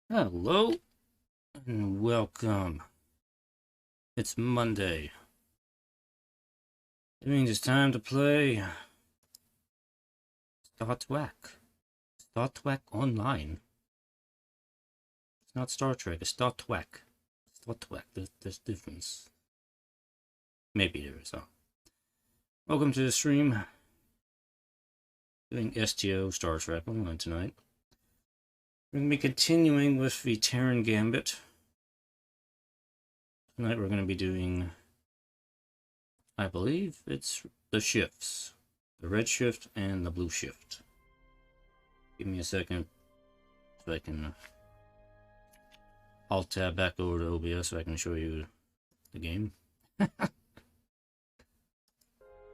Hello and welcome. It's Monday. It means it's time to play Star Trek. Star Trek Online. It's not Star Trek, it's Star Trek. Star Trek, there's difference. Maybe there is, huh? Welcome to the stream. Doing STO Star Trek Online tonight. We're going to be continuing with the Terran Gambit. Tonight we're going to be doing, I believe it's the shifts. The red shift and the blue shift. Give me a second so I can Alt tab back over to OBS so I can show you the game.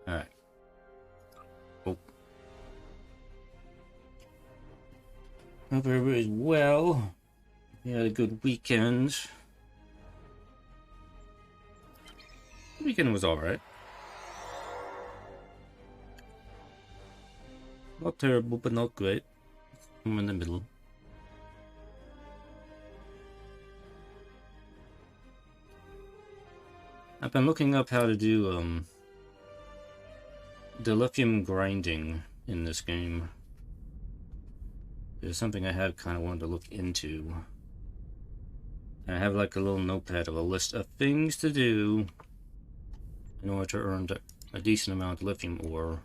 Alright. Oh. Hope everybody's well. We had a good weekend. The weekend was alright. Not terrible, but not great. I'm in the middle. I've been looking up how to do the lithium grinding in this game. It's something I had kind of wanted to look into. I have like a little notepad of a list of things to do in order to earn a decent amount of lithium ore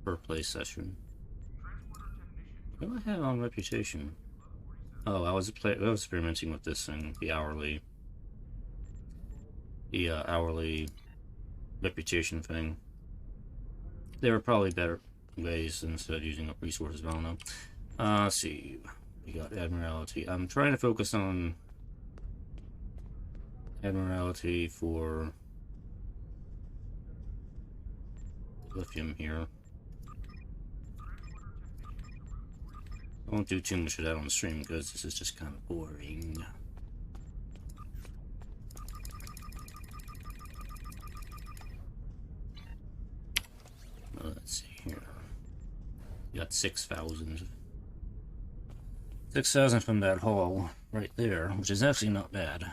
per play session. What do I have on reputation? Oh, I was experimenting with this thing, the hourly reputation thing. There are probably better ways instead of using up resources, I don't know. Let's see. We got Admiralty. I'm trying to focus on Admiralty for lithium here. I won't do too much of that on the stream because this is just kind of boring. Let's see here. We got 6,000. 6,000 from that haul right there, which is actually not bad.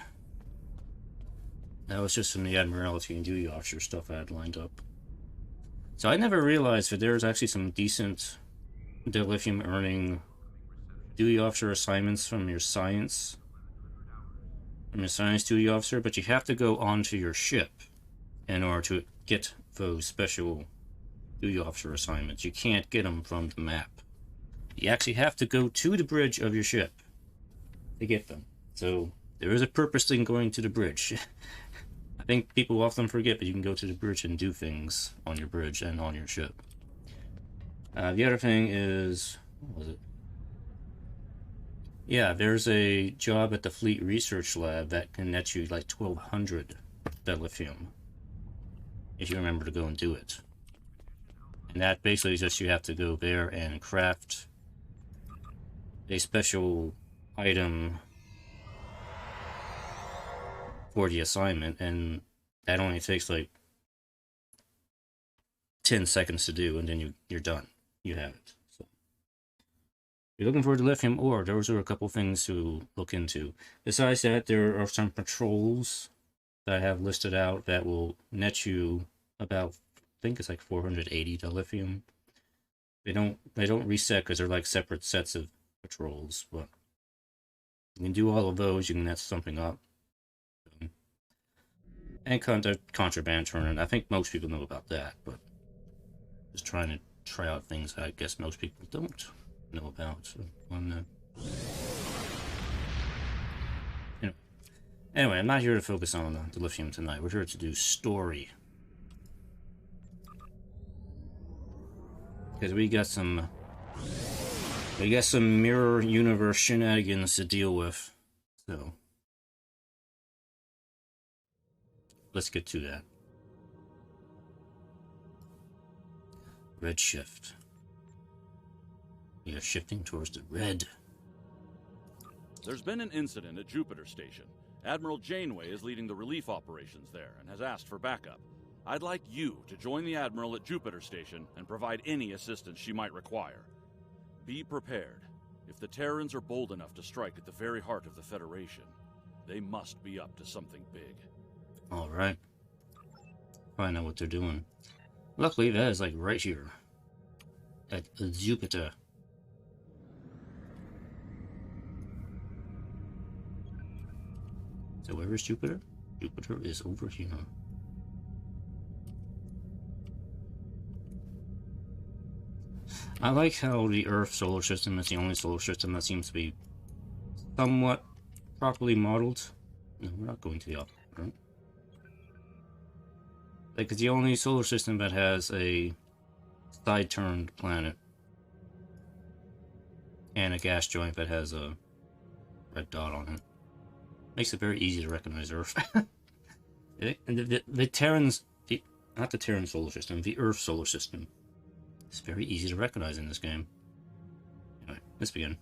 That was just from the Admiralty and duty officer stuff I had lined up. So I never realized that there was actually some decent dilithium earning duty officer assignments from your science duty officer, but you have to go onto your ship in order to get those special duty officer assignments. You can't get them from the map. You actually have to go to the bridge of your ship to get them. So there is a purpose in going to the bridge. I think people often forget that you can go to the bridge and do things on your bridge and on your ship. The other thing is, what was it? Yeah, there's a job at the Fleet Research Lab that can net you like 1,200 dilithium if you remember to go and do it. And that basically is just you have to go there and craft a special item for the assignment, and that only takes like 10 seconds to do, and then you're done. You have it. So if you're looking for the lithium ore, those are a couple things to look into. Besides that, there are some patrols that I have listed out that will net you about, I think it's like 480 dilithium. They don't reset because they're like separate sets of patrols, but you can do all of those. You can net something up. And contraband turning. I think most people know about that, but just trying to try out things I guess most people don't know about. So anyway, I'm not here to focus on the lithium tonight. We're here to do story. Because we got some mirror universe shenanigans to deal with. So let's get to that. Red shift. We are shifting towards the red. There's been an incident at Jupiter Station. Admiral Janeway is leading the relief operations there and has asked for backup. I'd like you to join the Admiral at Jupiter Station and provide any assistance she might require. Be prepared. If the Terrans are bold enough to strike at the very heart of the Federation, they must be up to something big. Alright. Find out what they're doing. Luckily, that is like right here. At Jupiter. So where is Jupiter? Jupiter is over here. I like how the Earth solar system is the only solar system that seems to be somewhat properly modeled. No, we're not going to the opposite, right? Like, it's the only solar system that has a side-turned planet. And a gas giant that has a red dot on it. Makes it very easy to recognize Earth. And the Terrans, not the Terran solar system, the Earth solar system. It's very easy to recognize in this game. Anyway, let's begin.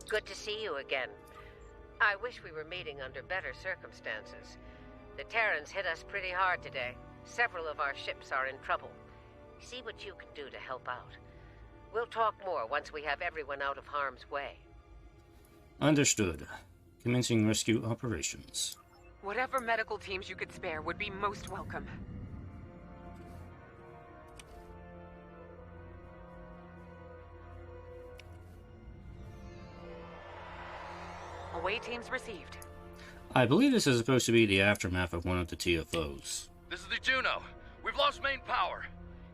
Good to see you again. I wish we were meeting under better circumstances. The Terrans hit us pretty hard today. Several of our ships are in trouble. See what you can do to help out. We'll talk more once we have everyone out of harm's way. Understood. Commencing rescue operations. Whatever medical teams you could spare would be most welcome. Away teams received. I believe this is supposed to be the aftermath of one of the TFOs. This is the Juno. We've lost main power.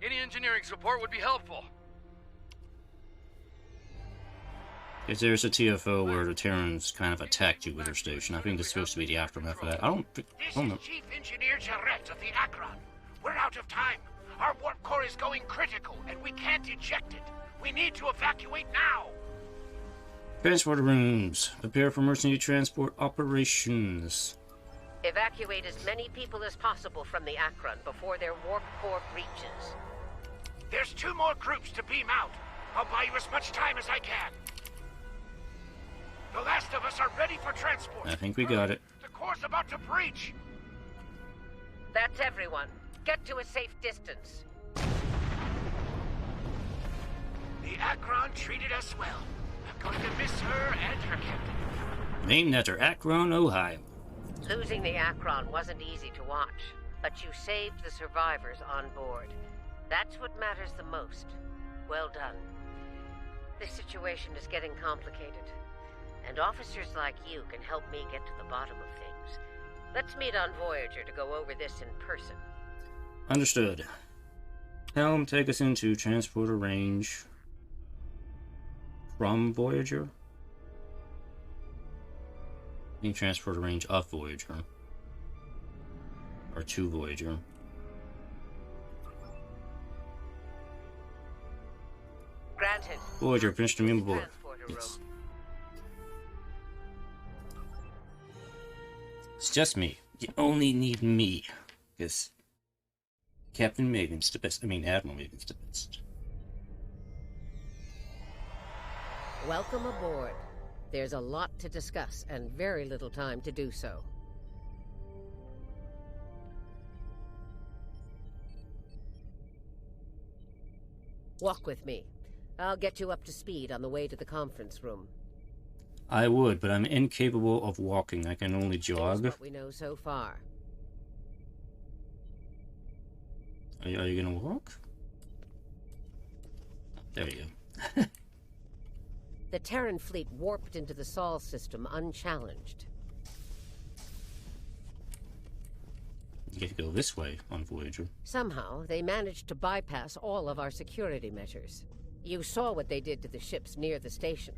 Any engineering support would be helpful. If there's a TFO where the Terrans kind of attacked Jupiter Station, I think this is supposed to be the aftermath of that. I don't know. This is Chief Engineer Jarrett of the Akron. We're out of time. Our warp core is going critical, and we can't eject it. We need to evacuate now. Transporter rooms. Prepare for emergency transport operations. Evacuate as many people as possible from the Akron before their warp core breaches. There's 2 more groups to beam out. I'll buy you as much time as I can. The last of us are ready for transport. I think we got it. The core's about to breach. That's everyone. Get to a safe distance. The Akron treated us well. I'm going to miss her and her captain. Named after Akron, Ohio. Losing the Akron wasn't easy to watch, but you saved the survivors on board. That's what matters the most. Well done. This situation is getting complicated, and officers like you can help me get to the bottom of things. Let's meet on Voyager to go over this in person. Understood. Helm, take us into transporter range from Voyager? I think transporter range of Voyager. Or to Voyager. Granted. Voyager, finish the main board. Transporter Yes. room. It's just me. You only need me. Because Captain Maven's the best. I mean, Admiral Maven's the best. Welcome aboard. There's a lot to discuss and very little time to do so. Walk with me. I'll get you up to speed on the way to the conference room. I would, but I'm incapable of walking. I can only Here's jog. what we know so far. Are you gonna walk? There you go. The Terran fleet warped into the Sol system unchallenged. You get to go this way on Voyager. Somehow, they managed to bypass all of our security measures. You saw what they did to the ships near the station.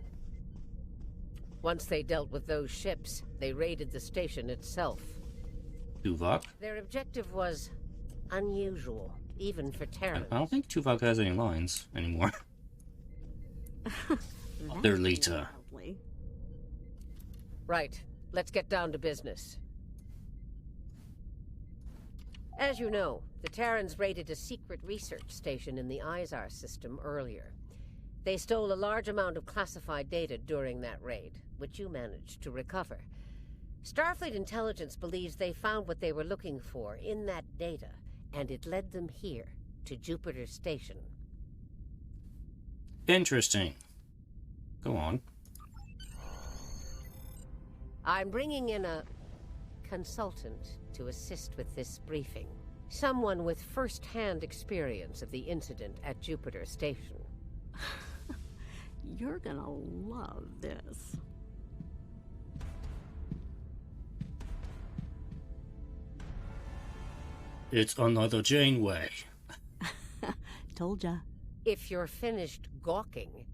Once they dealt with those ships, they raided the station itself. Tuvok? Their objective was unusual, even for Terrans. I don't think Tuvok has any lines anymore. They're Lita. Right. Let's get down to business. As you know, the Terrans raided a secret research station in the Izar system earlier. They stole a large amount of classified data during that raid, which you managed to recover. Starfleet intelligence believes they found what they were looking for in that data, and it led them here, to Jupiter Station. Interesting. Go on. I'm bringing in a consultant to assist with this briefing. Someone with first-hand experience of the incident at Jupiter Station. You're gonna love this. It's another Janeway. Told ya. If you're finished gawking...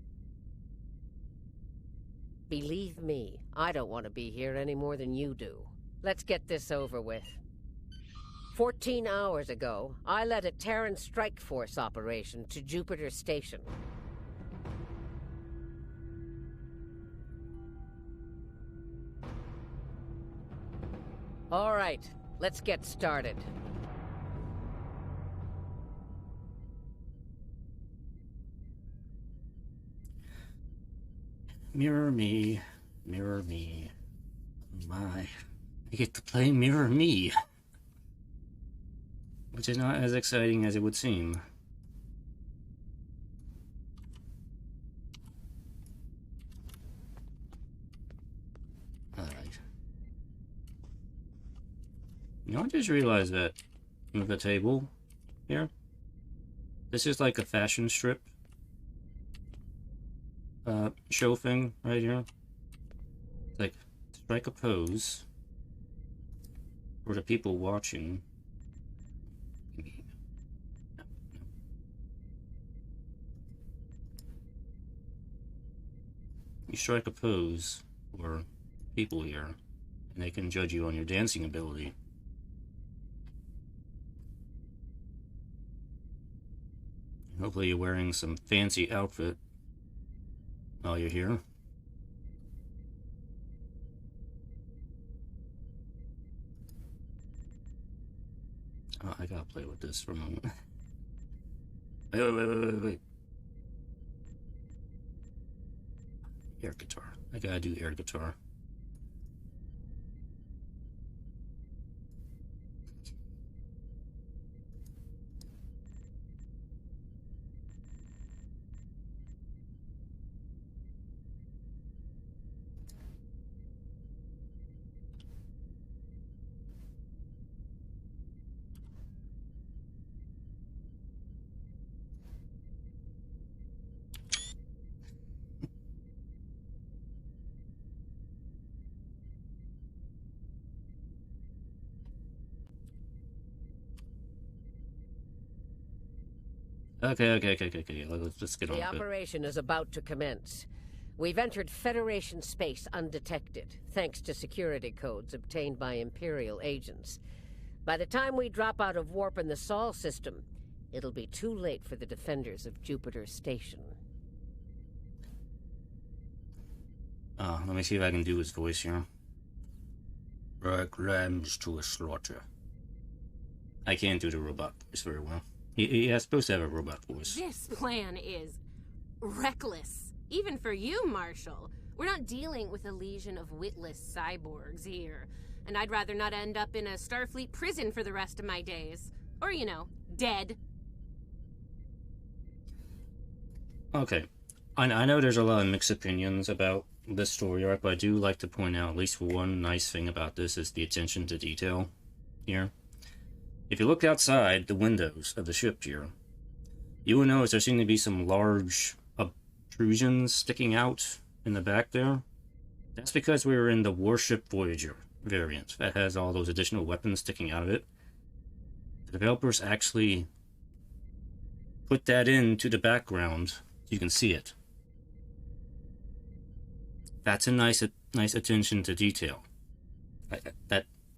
Believe me, I don't want to be here any more than you do. Let's get this over with. 14 hours ago, I led a Terran strike force operation to Jupiter Station. All right, let's get started. Mirror me, mirror me. My, I get to play Mirror Me. Which is not as exciting as it would seem. Alright. You know, I just realized that with the table here, this is like a fashion strip show thing right here. It's like, strike a pose for the people watching. You strike a pose for people here, and they can judge you on your dancing ability. Hopefully you're wearing some fancy outfit while you're here. Oh, I gotta play with this for a moment. Wait. Air guitar. I gotta do air guitar. Okay. Let's get on with The it. operation is about to commence. We've entered Federation space undetected, thanks to security codes obtained by Imperial agents. By the time we drop out of warp in the Sol system, it'll be too late for the defenders of Jupiter Station. Let me see if I can do his voice here. Like lambs to a slaughter. I can't do the robot voice very well. He is supposed to have a robot voice. This plan is reckless. Even for you, Marshal. We're not dealing with a legion of witless cyborgs here. And I'd rather not end up in a Starfleet prison for the rest of my days. Or, you know, dead. Okay. I know there's a lot of mixed opinions about this story arc, but I do like to point out at least one nice thing about this is the attention to detail here. If you look outside the windows of the ship here, you will notice there seem to be some large obtrusions sticking out in the back there. That's because we were in the Warship Voyager variant that has all those additional weapons sticking out of it. The developers actually put that into the background so you can see it. That's a nice attention to detail.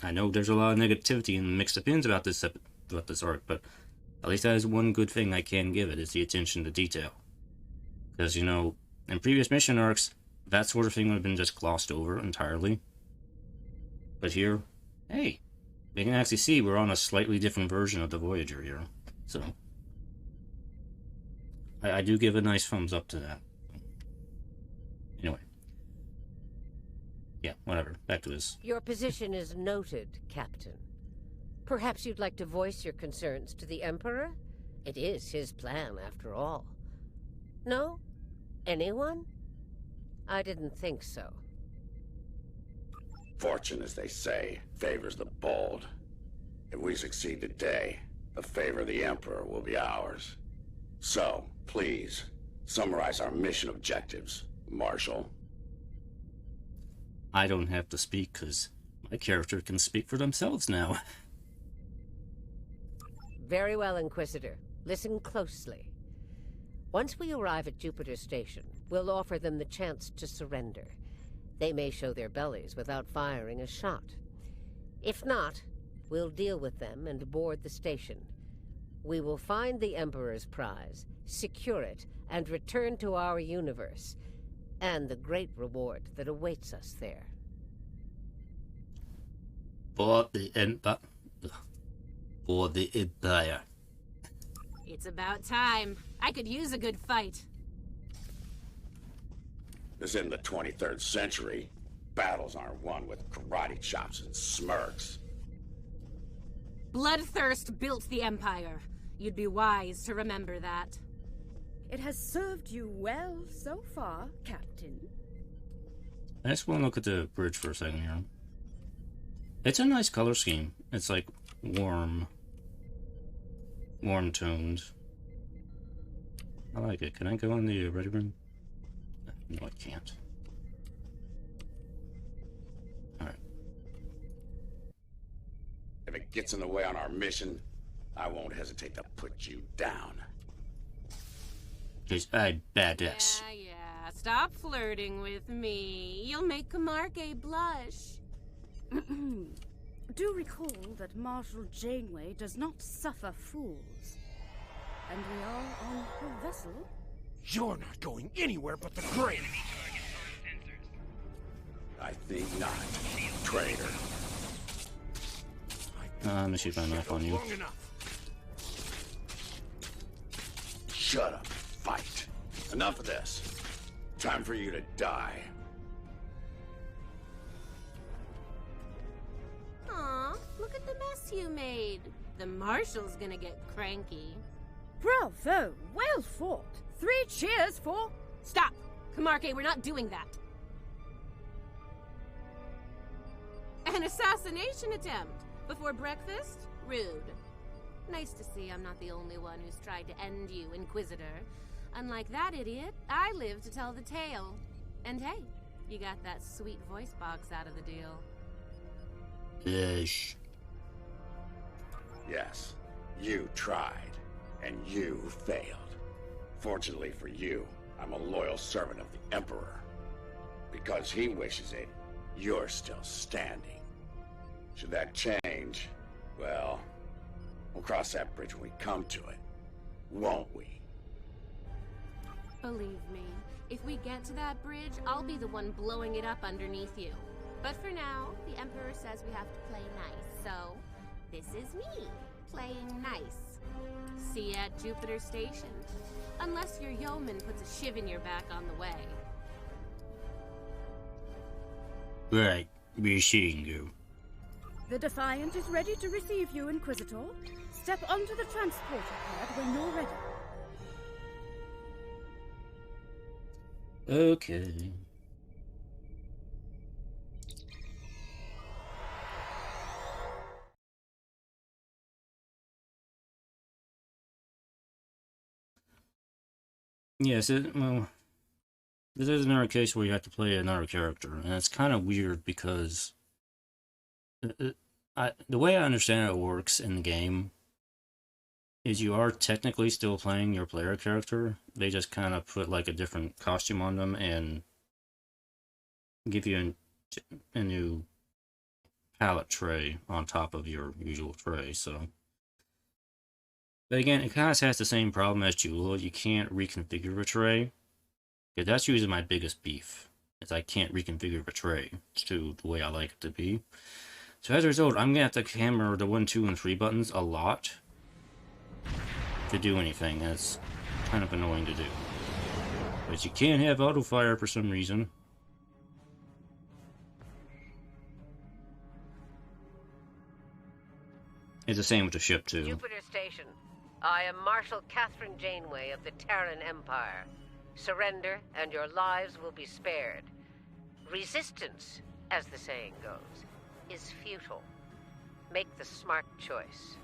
I know there's a lot of negativity and mixed opinions about this arc, but at least that is one good thing I can give it, is the attention to detail. Because, you know, in previous mission arcs, that sort of thing would have been just glossed over entirely. But here, hey, we can actually see we're on a slightly different version of the Voyager here. So, I do give a nice thumbs up to that. Anyway. Yeah, whatever. Back to this. Your position is noted, Captain. Perhaps you'd like to voice your concerns to the Emperor? It is his plan, after all. No? Anyone? I didn't think so. Fortune, as they say, favors the bold. If we succeed today, the favor of the Emperor will be ours. So, please, summarize our mission objectives, Marshal. I don't have to speak because my character can speak for themselves now. Very well, Inquisitor. Listen closely. Once we arrive at Jupiter Station, we'll offer them the chance to surrender. They may show their bellies without firing a shot. If not, we'll deal with them and board the station. We will find the Emperor's prize, secure it, and return to our universe, and the great reward that awaits us there. For the Empire. For the Empire. It's about time. I could use a good fight. This isn't the 23rd century. Battles aren't won with karate chops and smirks. Bloodthirst built the Empire. You'd be wise to remember that. It has served you well so far, Captain. I just want to look at the bridge for a second here. It's a nice color scheme. It's like warm toned. I like it. Can I go in the ready room? No, I can't. Alright. If it gets in the way on our mission, I won't hesitate to put you down. Because I'm badass. Yeah. Stop flirting with me. You'll make Camargue blush. Do recall that Marshal Janeway does not suffer fools. And we are on her vessel. You're not going anywhere but the grave. I think not, traitor. Let me see if I know on you. Long enough. Shut up, fight. Enough of this. Time for you to die. Aw, look at the mess you made. The Marshal's gonna get cranky. Bravo! Well fought! 3 cheers for... Stop! Camargue, we're not doing that. An assassination attempt before breakfast? Rude. Nice to see I'm not the only one who's tried to end you, Inquisitor. Unlike that idiot, I live to tell the tale. And hey, you got that sweet voice box out of the deal. Yes. Yes, you tried, and you failed. Fortunately for you, I'm a loyal servant of the Emperor. Because he wishes it, you're still standing. Should that change, well, we'll cross that bridge when we come to it, won't we? Believe me, if we get to that bridge, I'll be the one blowing it up underneath you. But for now, the Emperor says we have to play nice, so this is me, playing nice. See you at Jupiter Station. Unless your yeoman puts a shiv in your back on the way. Right, we're seeing you. The Defiant is ready to receive you, Inquisitor. Step onto the transporter pad when you're ready. Okay. Yes, well, this is another case where you have to play another character, and it's kind of weird because the way I understand it works in the game is you are technically still playing your player character. They just kind of put like a different costume on them and give you a new palette tray on top of your usual tray, so... But again, it kind of has the same problem as Jewel. You can't reconfigure a tray. Yeah, that's usually my biggest beef, is I can't reconfigure a tray to the way I like it to be. So as a result, I'm going to have to hammer the 1, 2, and 3 buttons a lot to do anything, and it's kind of annoying to do. But you can't have auto fire for some reason. It's the same with the ship, too. Jupiter Station. I am Marshal Catherine Janeway of the Terran Empire. Surrender, and your lives will be spared. Resistance, as the saying goes, is futile. Make the smart choice.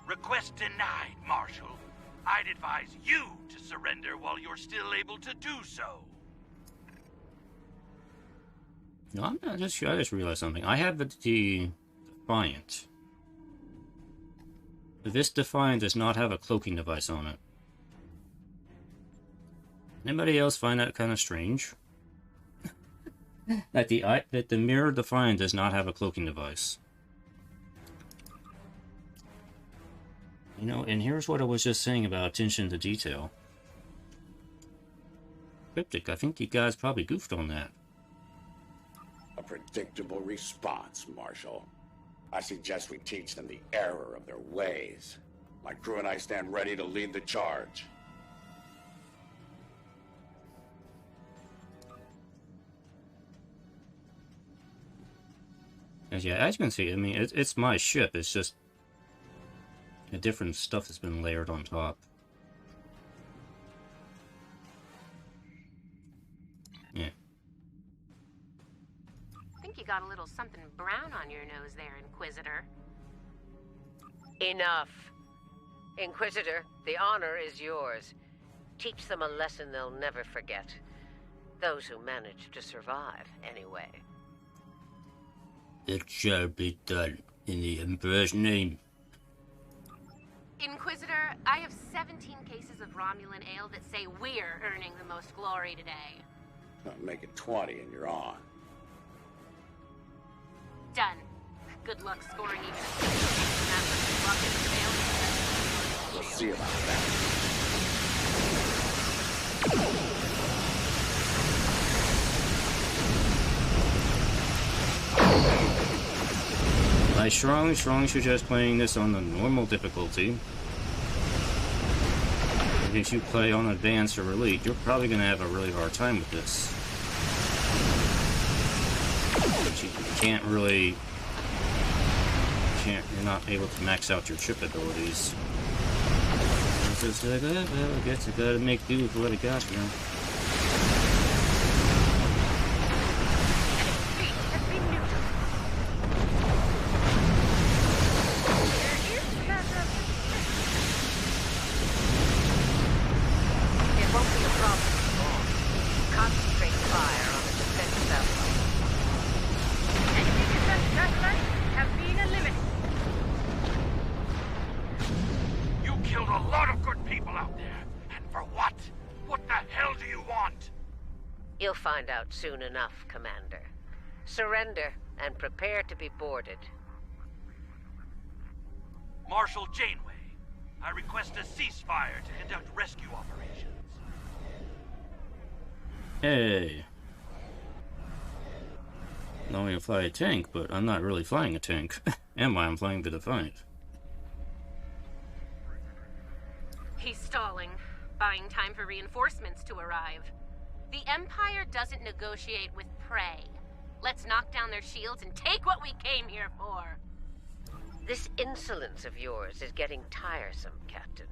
Request denied, Marshal. I'd advise you to surrender while you're still able to do so. No, I'm not just. I just realized something. I have the Defiant. This Defiant does not have a cloaking device on it. Anybody else find that kind of strange? that the Mirror Defiant does not have a cloaking device. You know, and here's what I was just saying about attention to detail. Cryptic, I think you guys probably goofed on that. A predictable response, Marshal. I suggest we teach them the error of their ways. My crew and I stand ready to lead the charge. Yeah, as you can see, I mean, it's my ship. It's just the different stuff that's been layered on top. Yeah. I think you got a little something brown on your nose there, Inquisitor. Enough. Inquisitor, the honor is yours. Teach them a lesson they'll never forget. Those who manage to survive, anyway. It shall be done in the Emperor's name. Inquisitor, I have 17 cases of Romulan ale that say we're earning the most glory today. Make it 20 and you're on. Done. Good luck scoring even a bucket of ale. We'll see about that. I strongly suggest playing this on the normal difficulty. If you play on Advanced or Elite, you're probably going to have a really hard time with this. But you can't really... You're not able to max out your chip abilities. It's just like, well, I guess I gotta make do with what I got, you know. You'll find out soon enough, Commander. Surrender and prepare to be boarded. Marshal Janeway, I request a ceasefire to conduct rescue operations. Hey. Not only to fly a tank, but I'm not really flying a tank. Am I? I'm flying the Defiant. He's stalling, buying time for reinforcements to arrive. The Empire doesn't negotiate with prey. Let's knock down their shields and take what we came here for. This insolence of yours is getting tiresome, Captain.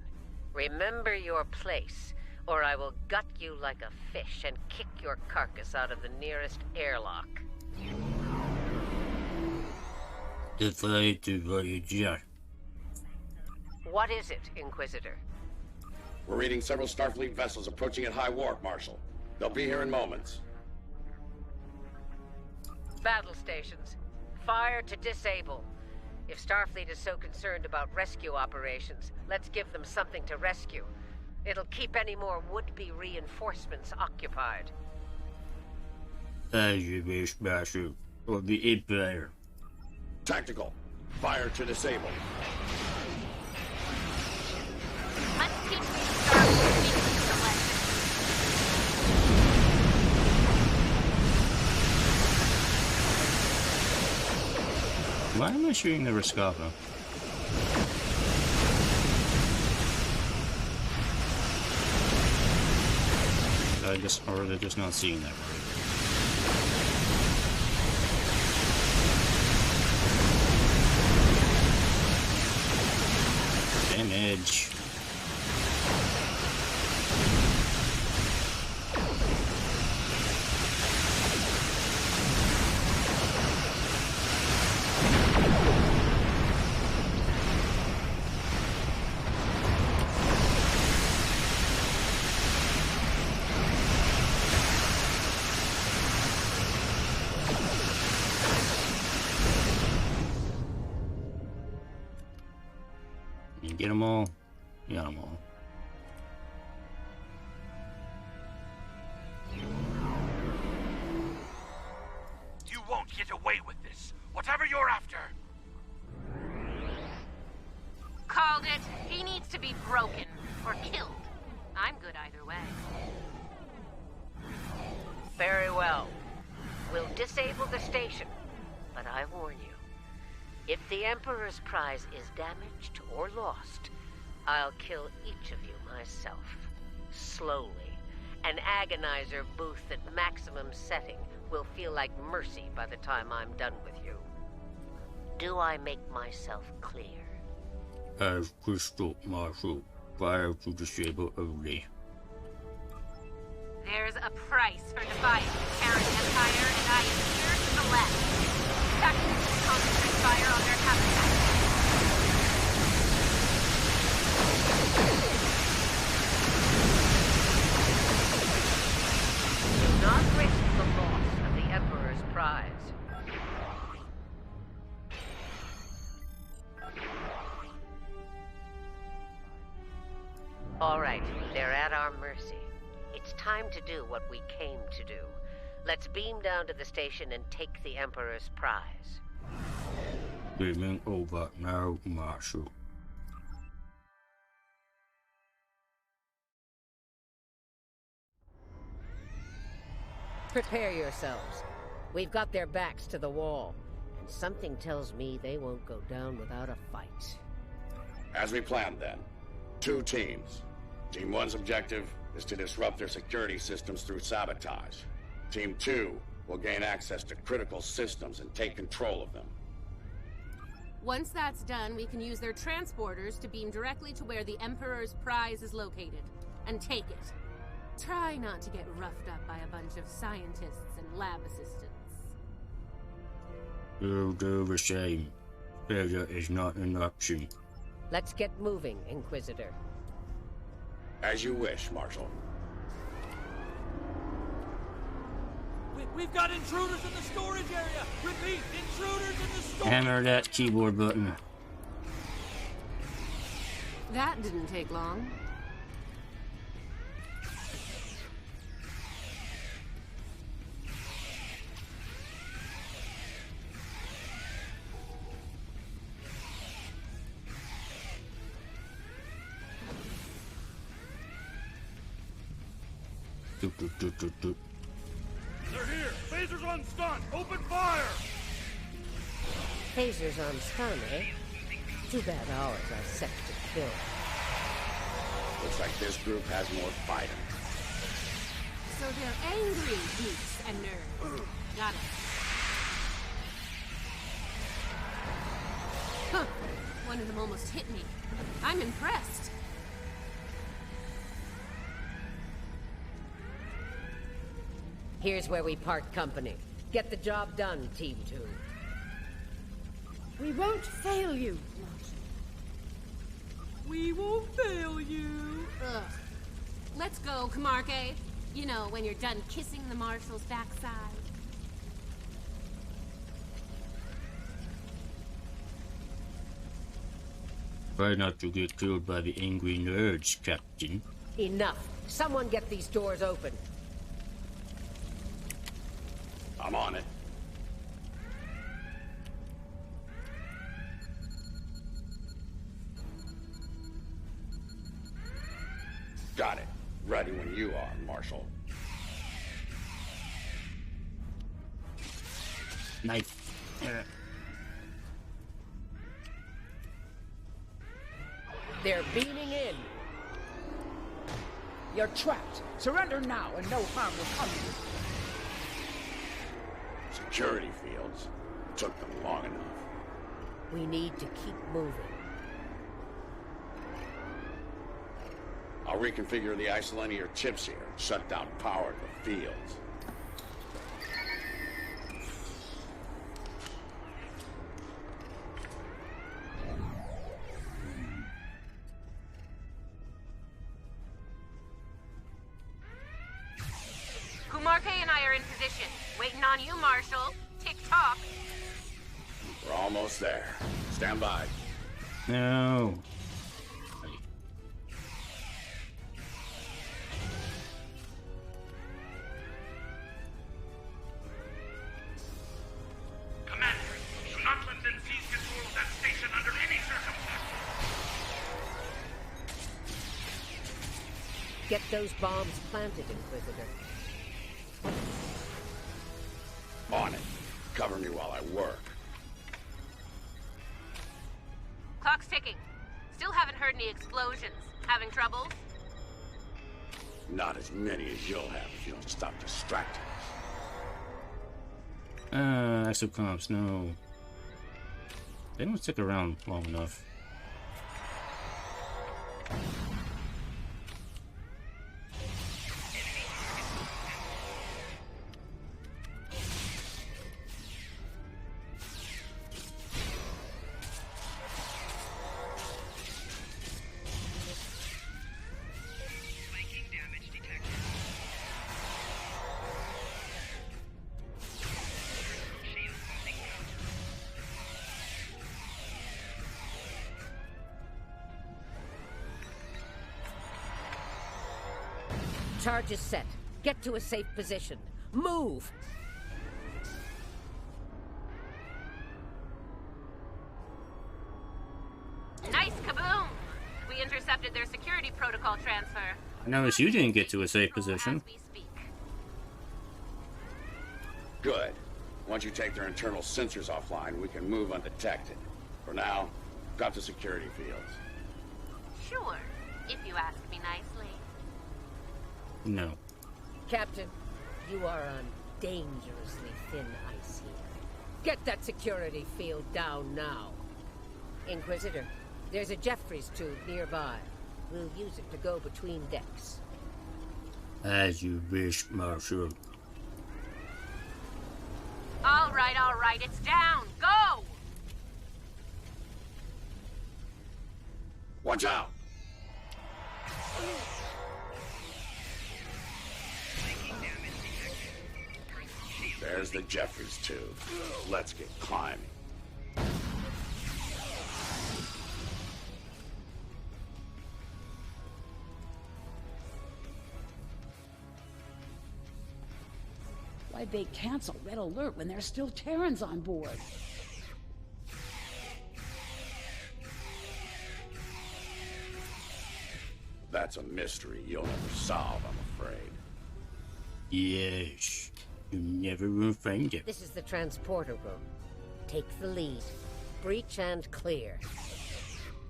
Remember your place, or I will gut you like a fish and kick your carcass out of the nearest airlock. What is it, Inquisitor? We're reading several Starfleet vessels approaching at high warp, Marshal. They'll be here in moments. Battle stations. Fire to disable. If Starfleet is so concerned about rescue operations, let's give them something to rescue. It'll keep any more would-be reinforcements occupied. As you wish, Master of the Empire. Tactical. Fire to disable. Let's teach these Starfleet a lesson. Why am I shooting the Rescapa? Or they're just not seeing that right. Get them all. Got them all. You won't get away with this. Whatever you're after. Called it. He needs to be broken or killed. I'm good either way. Very well. We'll disable the station. But I warn you, if the Emperor's prize is damaged or lost, I'll kill each of you myself. Slowly. An agonizer booth at maximum setting will feel like mercy by the time I'm done with you. Do I make myself clear? As crystal, Marshal. Fire to disable only. There's a price for defying the Terran Empire, and I am here to the left. Tactics concentrate fire on their habitat. Do not risk the loss of the Emperor's prize. All right, they're at our mercy. It's time to do what we came to do. Let's beam down to the station and take the Emperor's prize. Beaming over now, Marshal. Prepare yourselves. We've got their backs to the wall, and something tells me they won't go down without a fight. As we planned then, 2 teams. Team 1's objective is to disrupt their security systems through sabotage. Team 2 will gain access to critical systems and take control of them. Once that's done, we can use their transporters to beam directly to where the Emperor's prize is located, and take it. Try not to get roughed up by a bunch of scientists and lab assistants. You'll do the same. Failure is not an option. Let's get moving, Inquisitor. As you wish, Marshal. We've got intruders in the storage area! Repeat, intruders in the storage... Hammer that keyboard button. That didn't take long. They're here! Phasers on stun! Open fire! Phasers on stun, eh? Too bad ours are set to kill. Looks like this group has more fighting. So they're angry geeks and nerds. Got it. Huh. One of them almost hit me. I'm impressed. Here's where we part company. Get the job done, Team 2. We won't fail you, Marshal. We won't fail you. Ugh. Let's go, Camarque. You know, when you're done kissing the Marshal's backside. Try not to get killed by the angry nerds, Captain. Enough. Someone get these doors open. I'm on it. Got it. Ready when you are, Marshal. Knife. They're beaming in. You're trapped. Surrender now and no harm will come to you. Security fields. Took them long enough. We need to keep moving. I'll reconfigure the isolinear chips here and shut down power to the fields. Kumarke and I are in position. Waiting on you, Marshal. Tick-tock. We're almost there. Stand by. No. Get those bombs planted, Inquisitor. On it. Cover me while I work. Clock's ticking. Still haven't heard any explosions. Having troubles? Not as many as you'll have if you don't stop distracting us. Exocomps, no. They don't stick around long enough. Charge is set. Get to a safe position. Move! Nice kaboom! We intercepted their security protocol transfer. I noticed you didn't get to a safe position. Good. Once you take their internal sensors offline, we can move undetected. For now, drop the security fields. Sure, if you ask me nicely. No. Captain, you are on dangerously thin ice here. Get that security field down now. Inquisitor, there's a Jeffries tube nearby. We'll use it to go between decks. As you wish, Marshal. All right, it's down. Go! Watch out! There's the Jeffries tube. Let's get climbing. Why'd they cancel Red Alert when there's still Terrans on board? That's a mystery you'll never solve, I'm afraid. Yes. You never will find it. This is the transporter room. Take the lead. Breach and clear.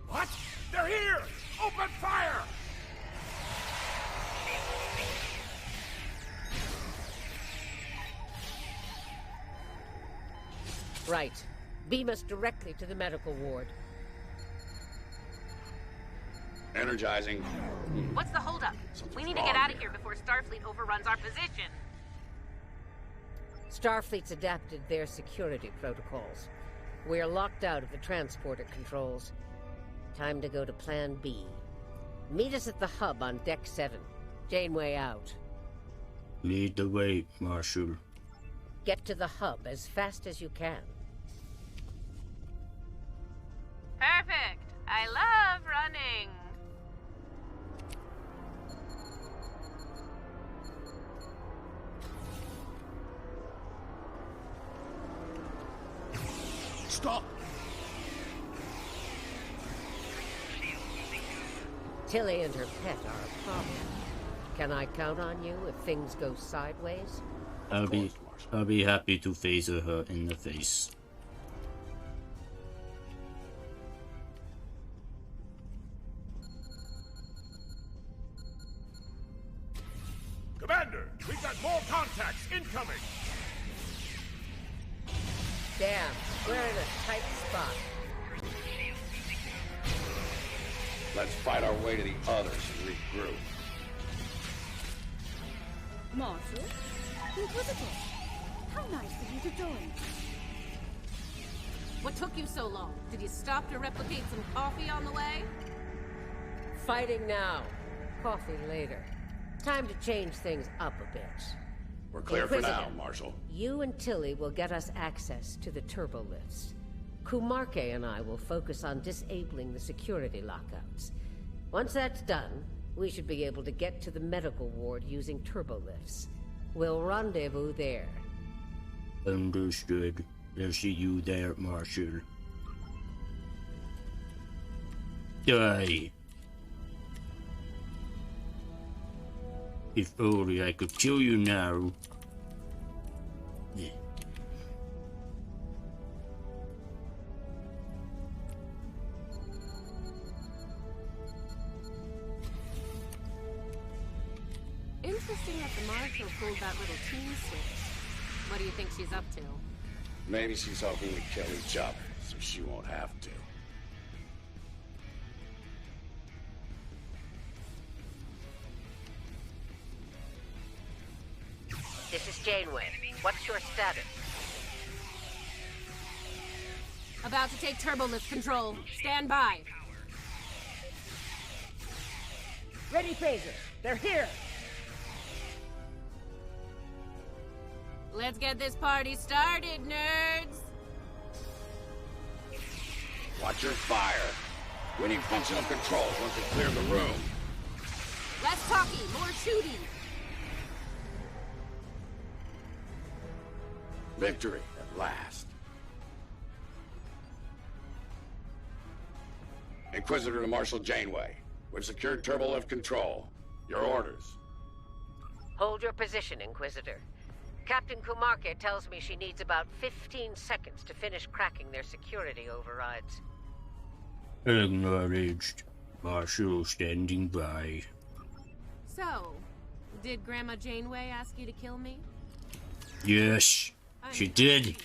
What? They're here! Open fire! Right. Beam us directly to the medical ward. Energizing. What's the holdup? We need to get out of here before Starfleet overruns our position. Starfleet's adapted their security protocols. We're locked out of the transporter controls. Time to go to Plan B. Meet us at the hub on Deck 7. Janeway out. Lead the way, Marshal. Get to the hub as fast as you can. Perfect. I love running. Stop! Tilly and her pet are a problem. Can I count on you if things go sideways? I'll be happy to phaser her in the face. Commander, we've got more contacts incoming! Damn, we're in a tight spot. Let's fight our way to the others and regroup. Marshal? Inquisitor? How nice of you to join. What took you so long? Did you stop to replicate some coffee on the way? Fighting now. Coffee later. Time to change things up a bit. We're clear for now, Marshal. You and Tilly will get us access to the turbo lifts. Kumarke and I will focus on disabling the security lockouts. Once that's done, we should be able to get to the medical ward using turbo lifts. We'll rendezvous there. Understood. I'll see you there, Marshal. Die. If only I could kill you now. Yeah. Interesting that the Marshal pulled that little team switch. What do you think she's up to? Maybe she's hoping to kill each other, so she won't have to. This is Janeway. What's your status? About to take turbolift control. Stand by. Ready, phasers. They're here. Let's get this party started, nerds! Watch your fire. We need functional controls once we clear the room. Less talking, more shooting. Victory at last. Inquisitor to Marshal Janeway. We've secured turbolift control. Your orders. Hold your position, Inquisitor. Captain Kumarke tells me she needs about 15 seconds to finish cracking their security overrides. Acknowledged. Marshal standing by. So, did Grandma Janeway ask you to kill me? Yes, she did.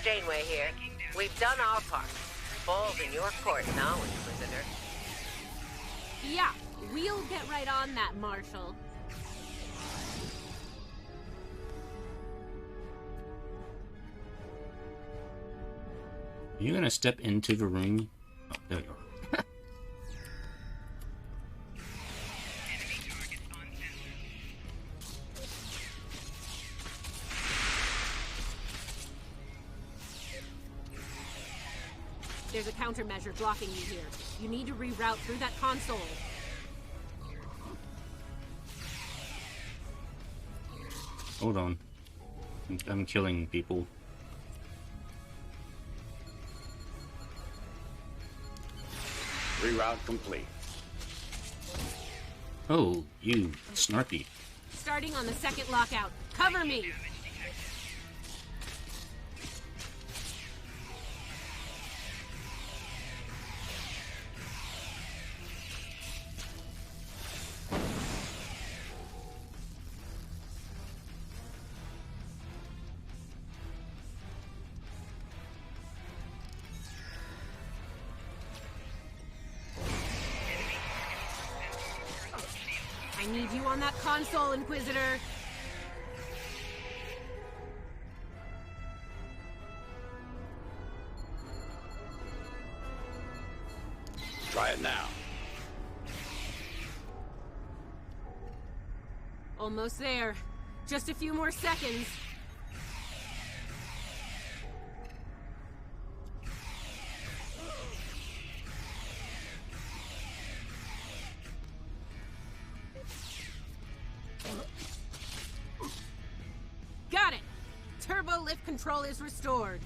Janeway here. We've done our part. Ball's in your court now, Inquisitor. Yeah, we'll get right on that, Marshal. Are you gonna step into the room? Oh, there you are. There's a countermeasure blocking you here. You need to reroute through that console. Hold on. I'm killing people. Reroute complete. Oh, you snarky. Starting on the second lockout. Cover me! I need you on that console, Inquisitor. Try it now. Almost there. Just a few more seconds. Got it! Turbo lift control is restored.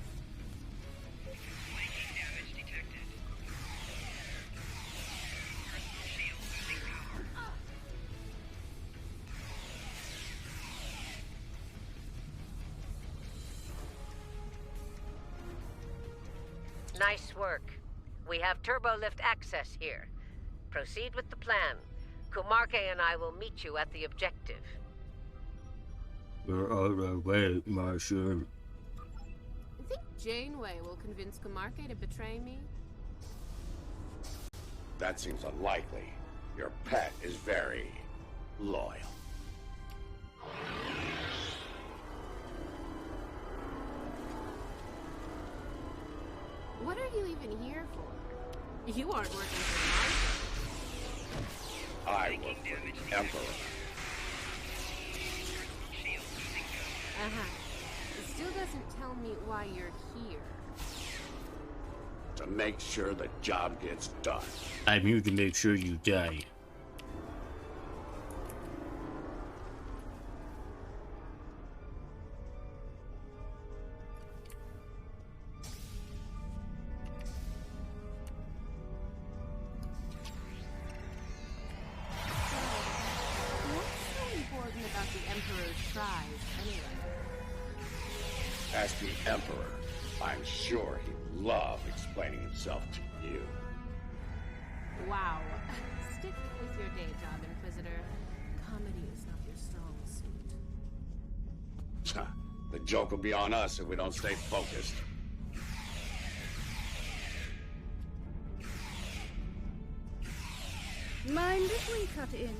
Nice work. We have turbo lift access here. Proceed with the plan. Kumarke and I will meet you at the objective. We're on our way, Marshal. I think Janeway will convince Kumarke to betray me. That seems unlikely. Your pet is very loyal. What are you even here for? You aren't working for the Marshal. I work for the Emperor. It still doesn't tell me why you're here. To make sure the job gets done. I'm here to make sure you die. Emperor's tries, anyway. As the Emperor, I'm sure he'd love explaining himself to you. Wow. Stick with your day job, Inquisitor. Comedy is not your strong suit. The joke will be on us if we don't stay focused. Mind if we cut in?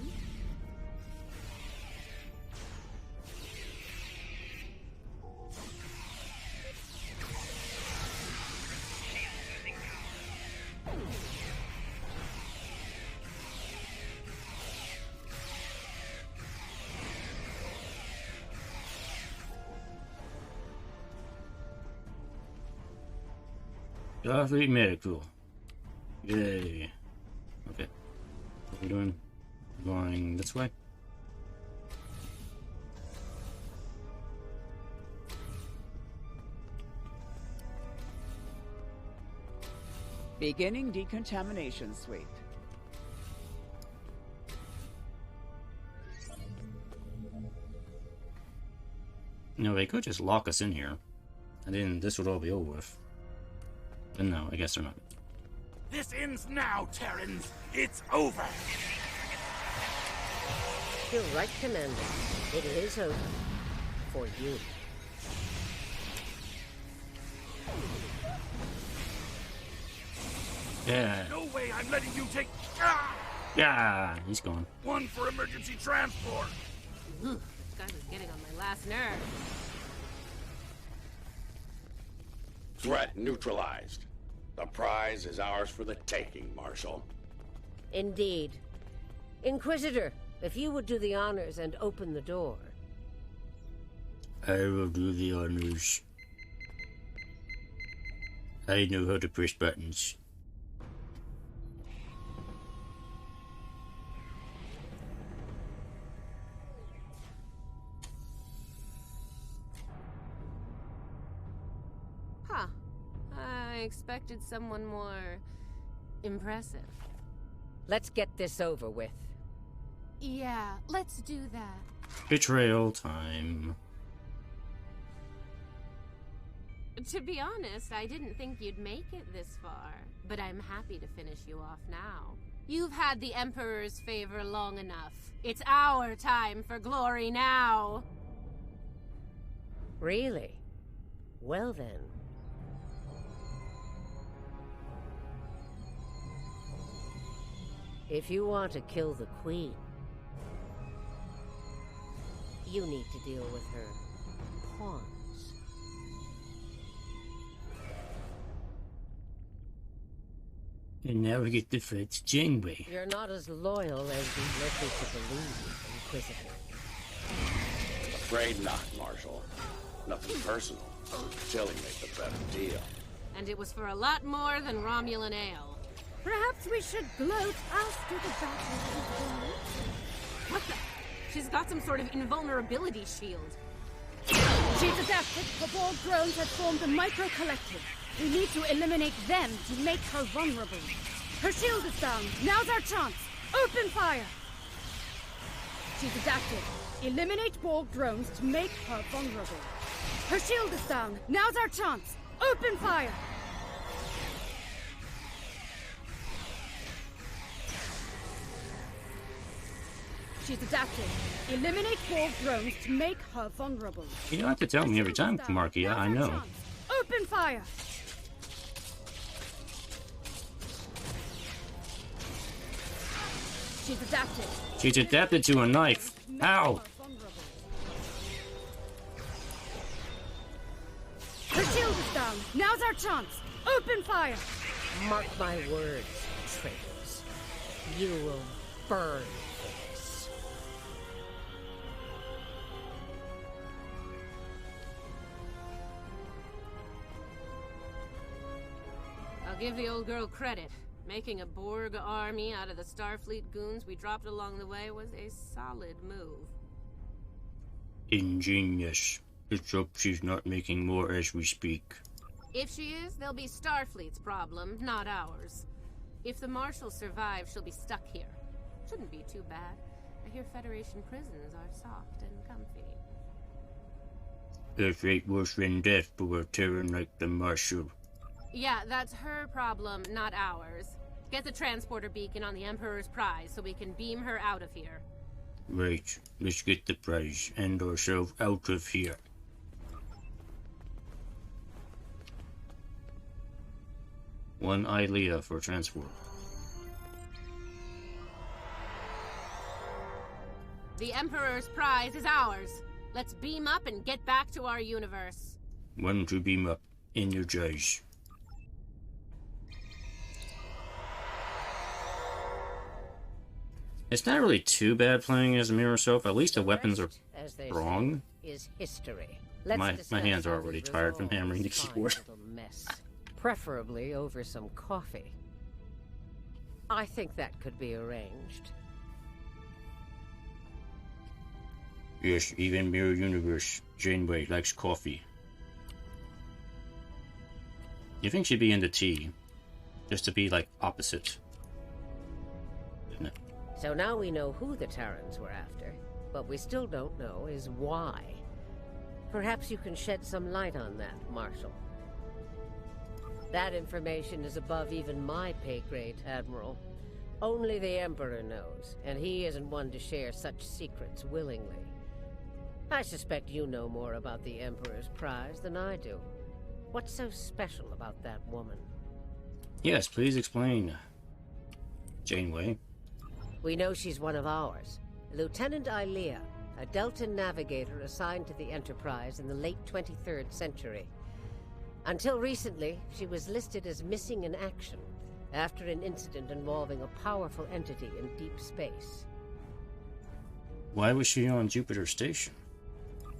Starfleet medical. Yay. Okay. What are we doing? Going this way? Beginning decontamination suite. No, they could just lock us in here. And then this would all be over with. But no, I guess they're not. This ends now, Terrans. It's over. You're right, Commander. It is over. For you. Yeah. No way I'm letting you take... Yeah, he's gone. One for emergency transport. This guy was getting on my last nerve. Threat neutralized. The prize is ours for the taking, Marshal. Indeed. Inquisitor, if you would do the honors and open the door. I will do the honors. I know how to push buttons. Huh. I expected someone more impressive. Let's get this over with. Yeah, let's do that. Betrayal time. To be honest, I didn't think you'd make it this far, but I'm happy to finish you off now. You've had the Emperor's favor long enough. It's our time for glory now. Really? Well then. If you want to kill the Queen, you need to deal with her pawns. And now we get to fight Janeway. You're not as loyal as you led me to believe, Inquisitor. Afraid not, Marshal. Nothing personal. Tilly made the better deal. And it was for a lot more than Romulan ale. Perhaps we should gloat after the battle is won. What the? She's got some sort of invulnerability shield. She's adapted. The Borg drones have formed a micro-collective. We need to eliminate them to make her vulnerable. Her shield is down. Now's our chance. Open fire! She's adapted. Eliminate Borg drones to make her vulnerable. Her shield is down. Now's our chance. Open fire! She's adapted. Eliminate Borg drones to make her vulnerable. You don't have to tell me every time, Markia. I know. Open fire! She's adapted. She's adapted to a knife. Ow! Her shield is down. Now's our chance. Open fire! Mark my words, traitors. You will burn this. I'll give the old girl credit. Making a Borg army out of the Starfleet goons we dropped along the way was a solid move. Ingenious. Let's hope she's not making more as we speak. If she is, they'll be Starfleet's problem, not ours. If the Marshal survives, she'll be stuck here. Shouldn't be too bad. I hear Federation prisons are soft and comfy. If ain't worse than death for a Terran like the Marshal. Yeah, that's her problem, not ours. Get the transporter beacon on the Emperor's prize so we can beam her out of here. Right, let's get the prize and ourselves out of here. One Ilea for transport. The Emperor's prize is ours. Let's beam up and get back to our universe. One to beam up. Energize. It's not really too bad playing as a mirror self. At least the weapons are strong. Is history. My hands are already tired from hammering the keyboard. Mess. Preferably over some coffee. I think that could be arranged. Yes, even Mirror Universe, Janeway likes coffee. You think she'd be into tea? Just to be, like, opposite. Isn't it? So now we know who the Terrans were after. What we still don't know is why. Perhaps you can shed some light on that, Marshal. That information is above even my pay grade, Admiral. Only the Emperor knows, and he isn't one to share such secrets willingly. I suspect you know more about the Emperor's prize than I do. What's so special about that woman? Yes, please explain. Janeway. We know she's one of ours. Lieutenant Ilea, a Deltan navigator assigned to the Enterprise in the late 23rd century. Until recently, she was listed as missing in action after an incident involving a powerful entity in deep space. Why was she on Jupiter Station?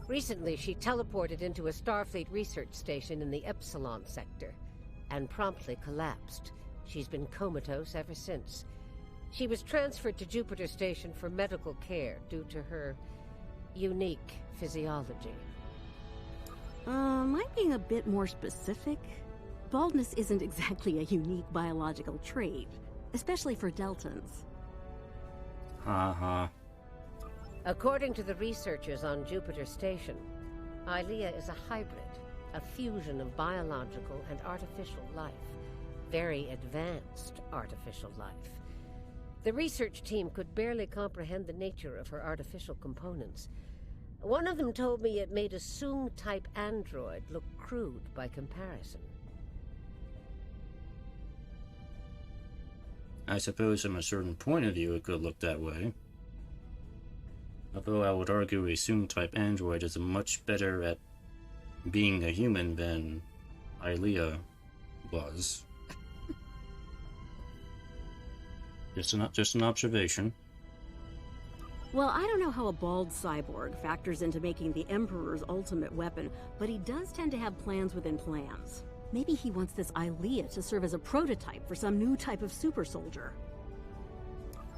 Recently, she teleported into a Starfleet research station in the Epsilon sector and promptly collapsed. She's been comatose ever since. She was transferred to Jupiter Station for medical care due to her unique physiology. Am I being a bit more specific? Baldness isn't exactly a unique biological trait, especially for Deltans. According to the researchers on Jupiter Station, Ilea is a hybrid, a fusion of biological and artificial life. Very advanced artificial life. The research team could barely comprehend the nature of her artificial components. One of them told me it made a Soong-type android look crude by comparison. I suppose from a certain point of view it could look that way. Although I would argue a Soong-type android is much better at being a human than Ilea was. Just an observation. Well, I don't know how a bald cyborg factors into making the Emperor's ultimate weapon, but he does tend to have plans within plans. Maybe he wants this Ilea to serve as a prototype for some new type of super soldier.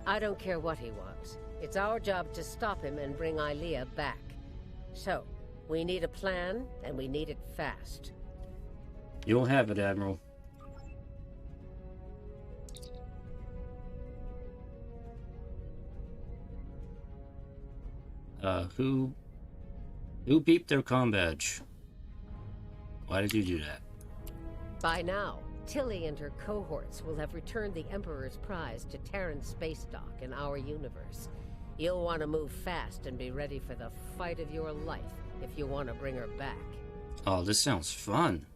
I don't care what he wants. It's our job to stop him and bring Ilea back. So, we need a plan, and we need it fast. You'll have it, Admiral. Who beeped their comm badge? Why did you do that? By now, Tilly and her cohorts will have returned the Emperor's prize to Terran space dock in our universe. You'll want to move fast and be ready for the fight of your life if you want to bring her back. Oh, this sounds fun.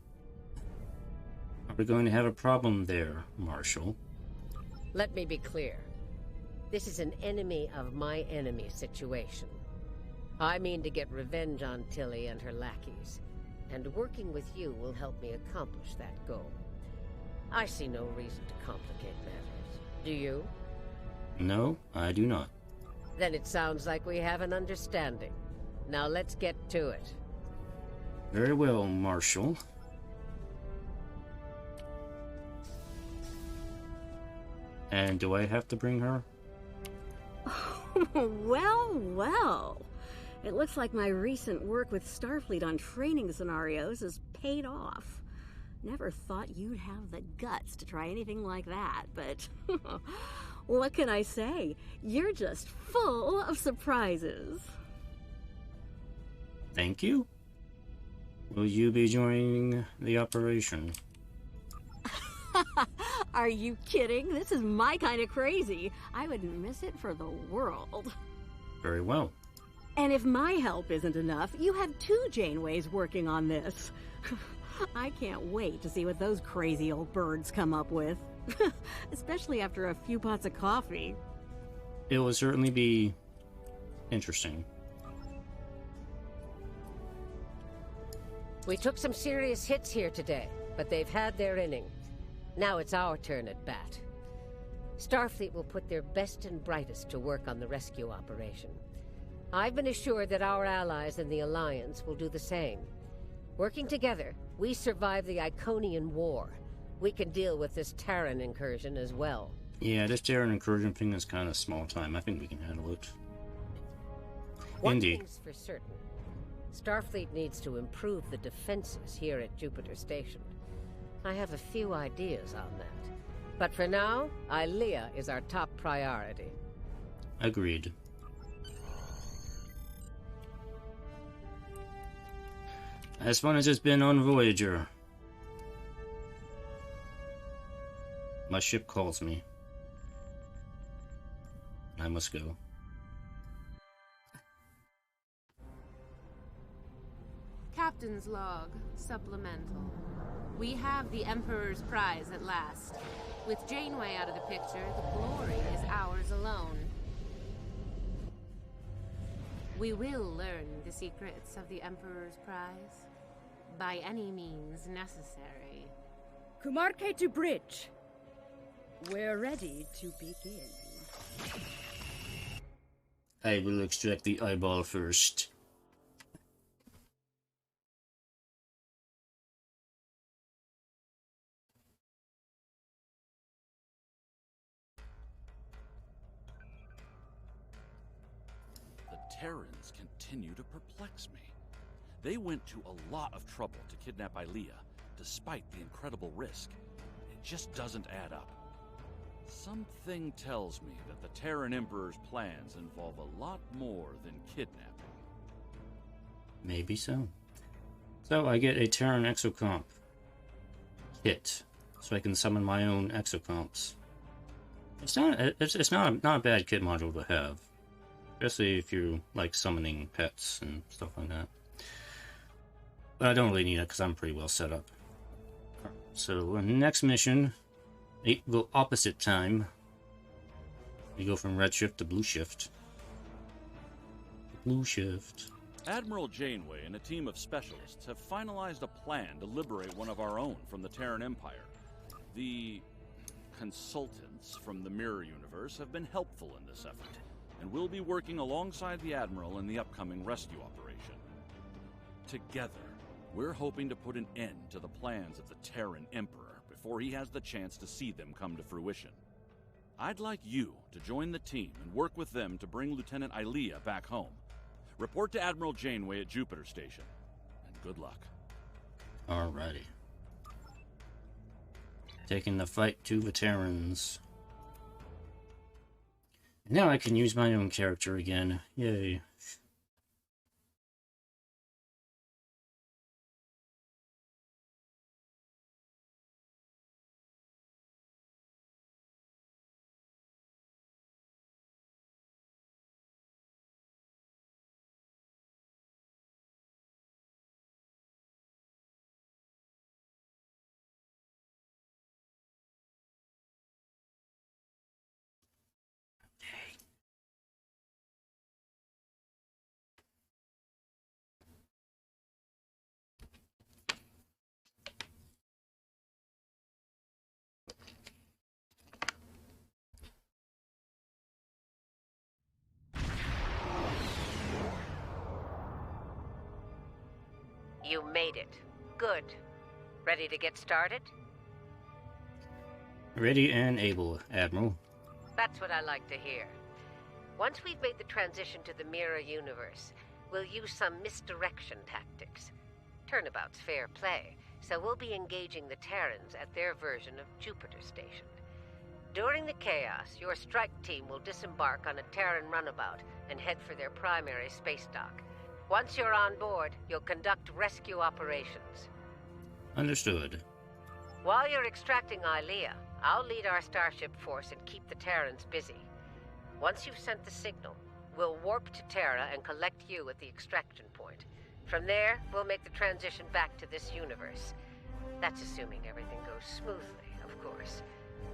Are we going to have a problem there, Marshal? Let me be clear. This is an enemy of my enemy situation. I mean to get revenge on Tilly and her lackeys, and working with you will help me accomplish that goal. I see no reason to complicate matters. Do you? No, I do not. Then it sounds like we have an understanding. Now let's get to it. Very well, Marshal. And do I have to bring her? Well. It looks like my recent work with Starfleet on training scenarios has paid off. Never thought you'd have the guts to try anything like that, but What can I say? You're just full of surprises. Thank you. Will you be joining the operation? Are you kidding? This is my kind of crazy. I wouldn't miss it for the world. Very well. And if my help isn't enough, you have 2 Janeways working on this. I can't wait to see what those crazy old birds come up with. Especially after a few pots of coffee. It will certainly be interesting. We took some serious hits here today, but they've had their inning. Now it's our turn at bat. Starfleet will put their best and brightest to work on the rescue operation. I've been assured that our allies in the Alliance will do the same. Working together, we survive the Iconian War. We can deal with this Terran incursion as well. Yeah, this Terran incursion thing is kind of small time. I think we can handle it. One Indeed. thing's for certain. Starfleet needs to improve the defenses here at Jupiter Station. I have a few ideas on that. But for now, Ilea is our top priority. Agreed. As fun as it's been on Voyager. My ship calls me. I must go. Captain's log, supplemental. We have the Emperor's prize at last. With Janeway out of the picture, the glory is ours alone. We will learn the secrets of the Emperor's prize. By any means necessary. Kumarke to bridge. We're ready to begin. I will extract the eyeball first. The Terrans continue to perplex me. They went to a lot of trouble to kidnap Ilea, despite the incredible risk. It just doesn't add up. Something tells me that the Terran Emperor's plans involve a lot more than kidnapping. Maybe so. So I get a Terran exocomp kit, so I can summon my own exocomps. It's not a bad kit module to have, especially if you like summoning pets and stuff like that. But I don't really need it because I'm pretty well set up. So next mission, go opposite time. We go from red shift to blue shift. Blue shift. Admiral Janeway and a team of specialists have finalized a plan to liberate one of our own from the Terran Empire. The consultants from the Mirror Universe have been helpful in this effort, and will be working alongside the Admiral in the upcoming rescue operation. Together, we're hoping to put an end to the plans of the Terran Emperor before he has the chance to see them come to fruition. I'd like you to join the team and work with them to bring Lieutenant Ilea back home. Report to Admiral Janeway at Jupiter Station, and good luck. Alrighty. Taking the fight to the Terrans. Now I can use my own character again. Yay. You made it. Good. Ready to get started? Ready and able, Admiral. That's what I like to hear. Once we've made the transition to the Mirror Universe, we'll use some misdirection tactics. Turnabout's fair play, so we'll be engaging the Terrans at their version of Jupiter Station. During the chaos, your strike team will disembark on a Terran runabout and head for their primary space dock. Once you're on board, you'll conduct rescue operations. Understood. While you're extracting Ilea, I'll lead our starship force and keep the Terrans busy. Once you've sent the signal, we'll warp to Terra and collect you at the extraction point. From there, we'll make the transition back to this universe. That's assuming everything goes smoothly, of course.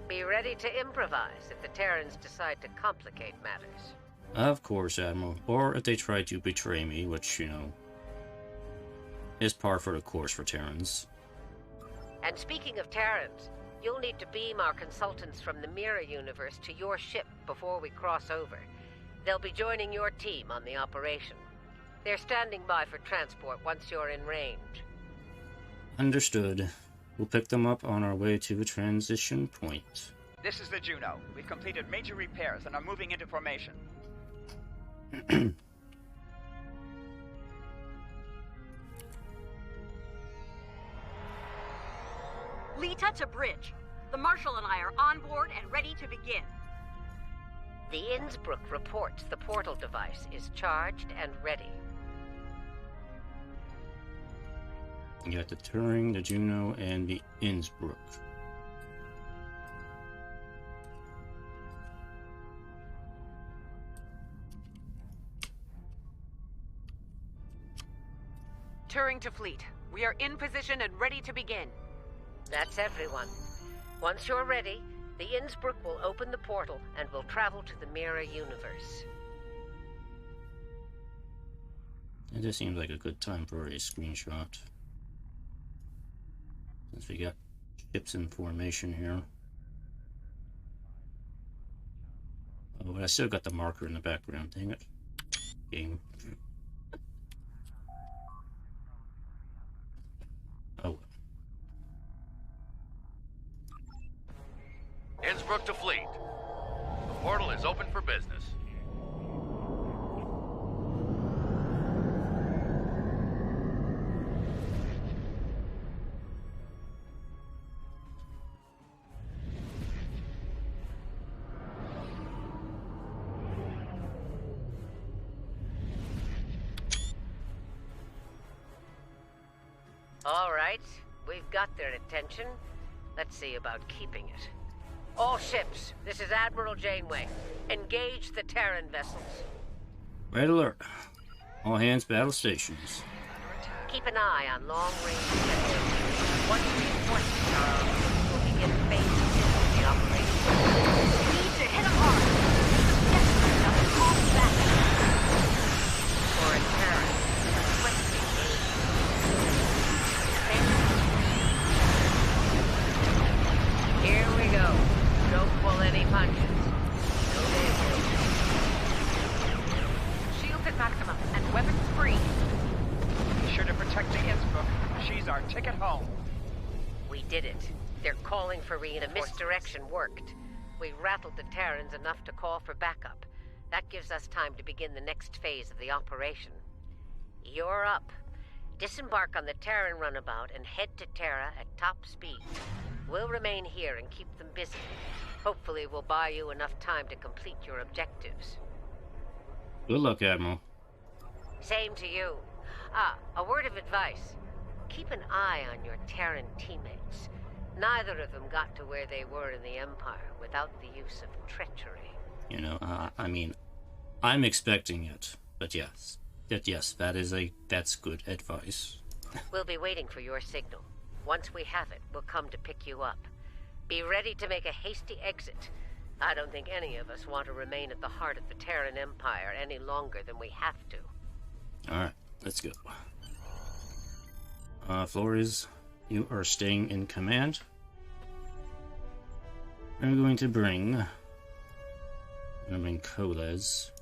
Be ready to improvise if the Terrans decide to complicate matters. Of course, Admiral. Or if they try to betray me, which, you know, is par for the course for Terrans. And speaking of Terrans, you'll need to beam our consultants from the Mirror universe to your ship before we cross over. They'll be joining your team on the operation. They're standing by for transport once you're in range. Understood. We'll pick them up on our way to a transition point. This is the Juno. We've completed major repairs and are moving into formation. Lita to bridge. The Marshal and I are on board and ready to begin. The Innsbruck reports the portal device is charged and ready. You got the Turing, the Juno, and the Innsbruck. Turing to fleet. We are in position and ready to begin. That's everyone. Once you're ready, the Innsbruck will open the portal and we'll travel to the Mirror universe. It just seems like a good time for a screenshot. Since we got ships in formation here. Oh, but I still got the marker in the background, dang it. Game. Oh. Innsbruck to fleet. The portal is open for business. All right, we've got their attention. Let's see about keeping it. All ships, this is Admiral Janeway. Engage the Terran vessels. Red alert. All hands battle stations. Keep an eye on long-range objectives. Once reinforcements are on, we'll begin phase 2 of the operation. We need to hit them hard. Desperate enough to call them back. For a Terran, requesting aid. Here we go. Don't pull any punches. No damage. Shields at maximum and weapons free. Be sure to protect the Innsbruck. She's our ticket home. We did it. They're calling for reinforcements. The misdirection worked. We rattled the Terrans enough to call for backup. That gives us time to begin the next phase of the operation. You're up. Disembark on the Terran runabout and head to Terra at top speed. We'll remain here and keep them busy. Hopefully we'll buy you enough time to complete your objectives. Good luck, Admiral. Same to you. Ah, a word of advice. Keep an eye on your Terran teammates. Neither of them got to where they were in the Empire without the use of treachery. You know, I mean, I'm expecting it, but yes. That's good advice. We'll be waiting for your signal. Once we have it, we'll come to pick you up. Be ready to make a hasty exit. I don't think any of us want to remain at the heart of the Terran Empire any longer than we have to. Alright, let's go. Flores, you are staying in command. I'm going to bring Coles.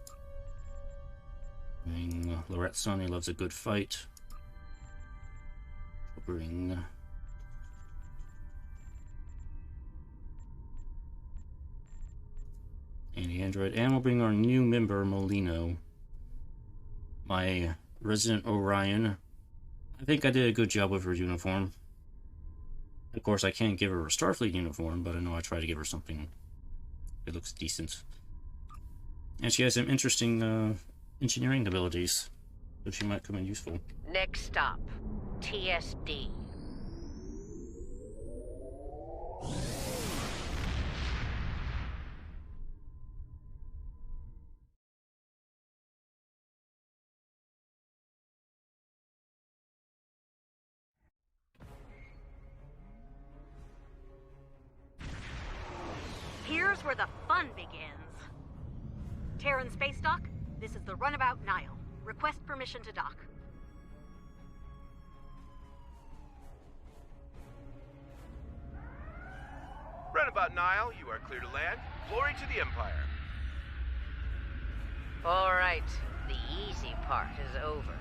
Bring Lorette's son, he loves a good fight. Bring Andy Android, and we'll bring our new member, Molino. My resident Orion. I think I did a good job with her uniform. Of course, I can't give her a Starfleet uniform, but I know I try to give her something It looks decent. And she has some interesting engineering abilities, so she might come in useful. Next stop, TSD. Here's where the fun begins. Terran Space Dock, this is the Runabout Nile. Request permission to dock. Runabout Nile, you are clear to land. Glory to the Empire. All right, the easy part is over.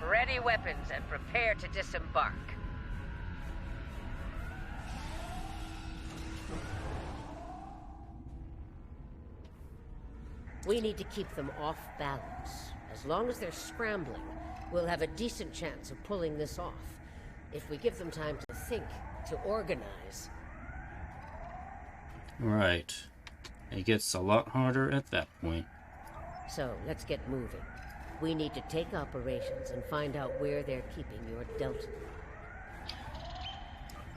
Ready weapons and prepare to disembark. We need to keep them off balance. As long as they're scrambling, we'll have a decent chance of pulling this off. If we give them time to think, to organize. Right. It gets a lot harder at that point. So, let's get moving. We need to take operations and find out where they're keeping your Delta.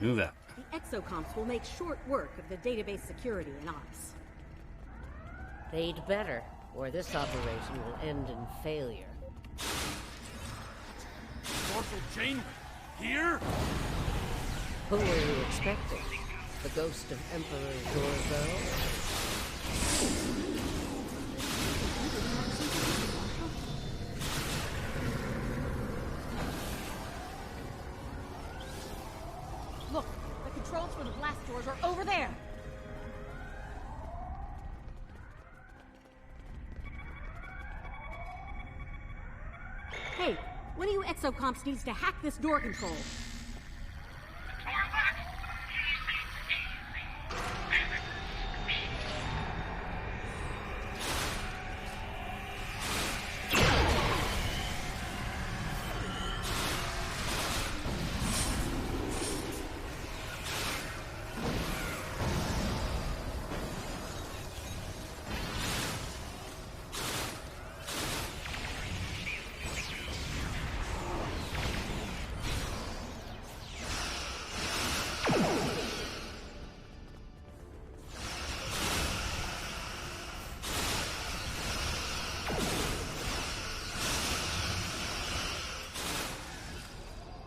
Move out. The exocomps will make short work of the database security and ops. They'd better, or this operation will end in failure. Marshal Janeway, here? Who were you expecting? The ghost of Emperor Dorzo? Look, the controls for the blast doors are over there! Hey, one of you exocomps needs to hack this door control.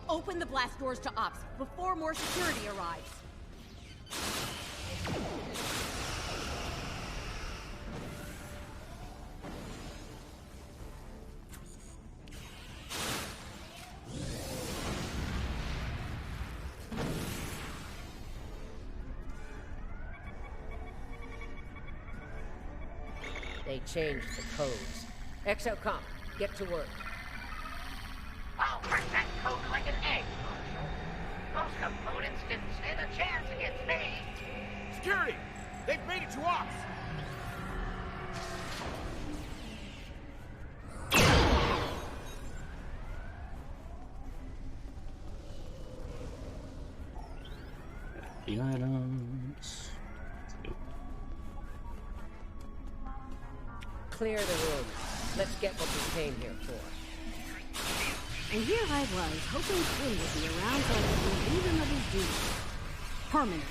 Open the blast doors to ops before more security arrives. They changed the codes. Exocomp, get to work. I'll crack that code like an egg, Marshal. Those components didn't stand a chance against me. Security! They've made it to ops! The items. Clear the room. Let's get what we came here for. And here I was, hoping Quinn would be around so I could relieve him of his duties. Permanently.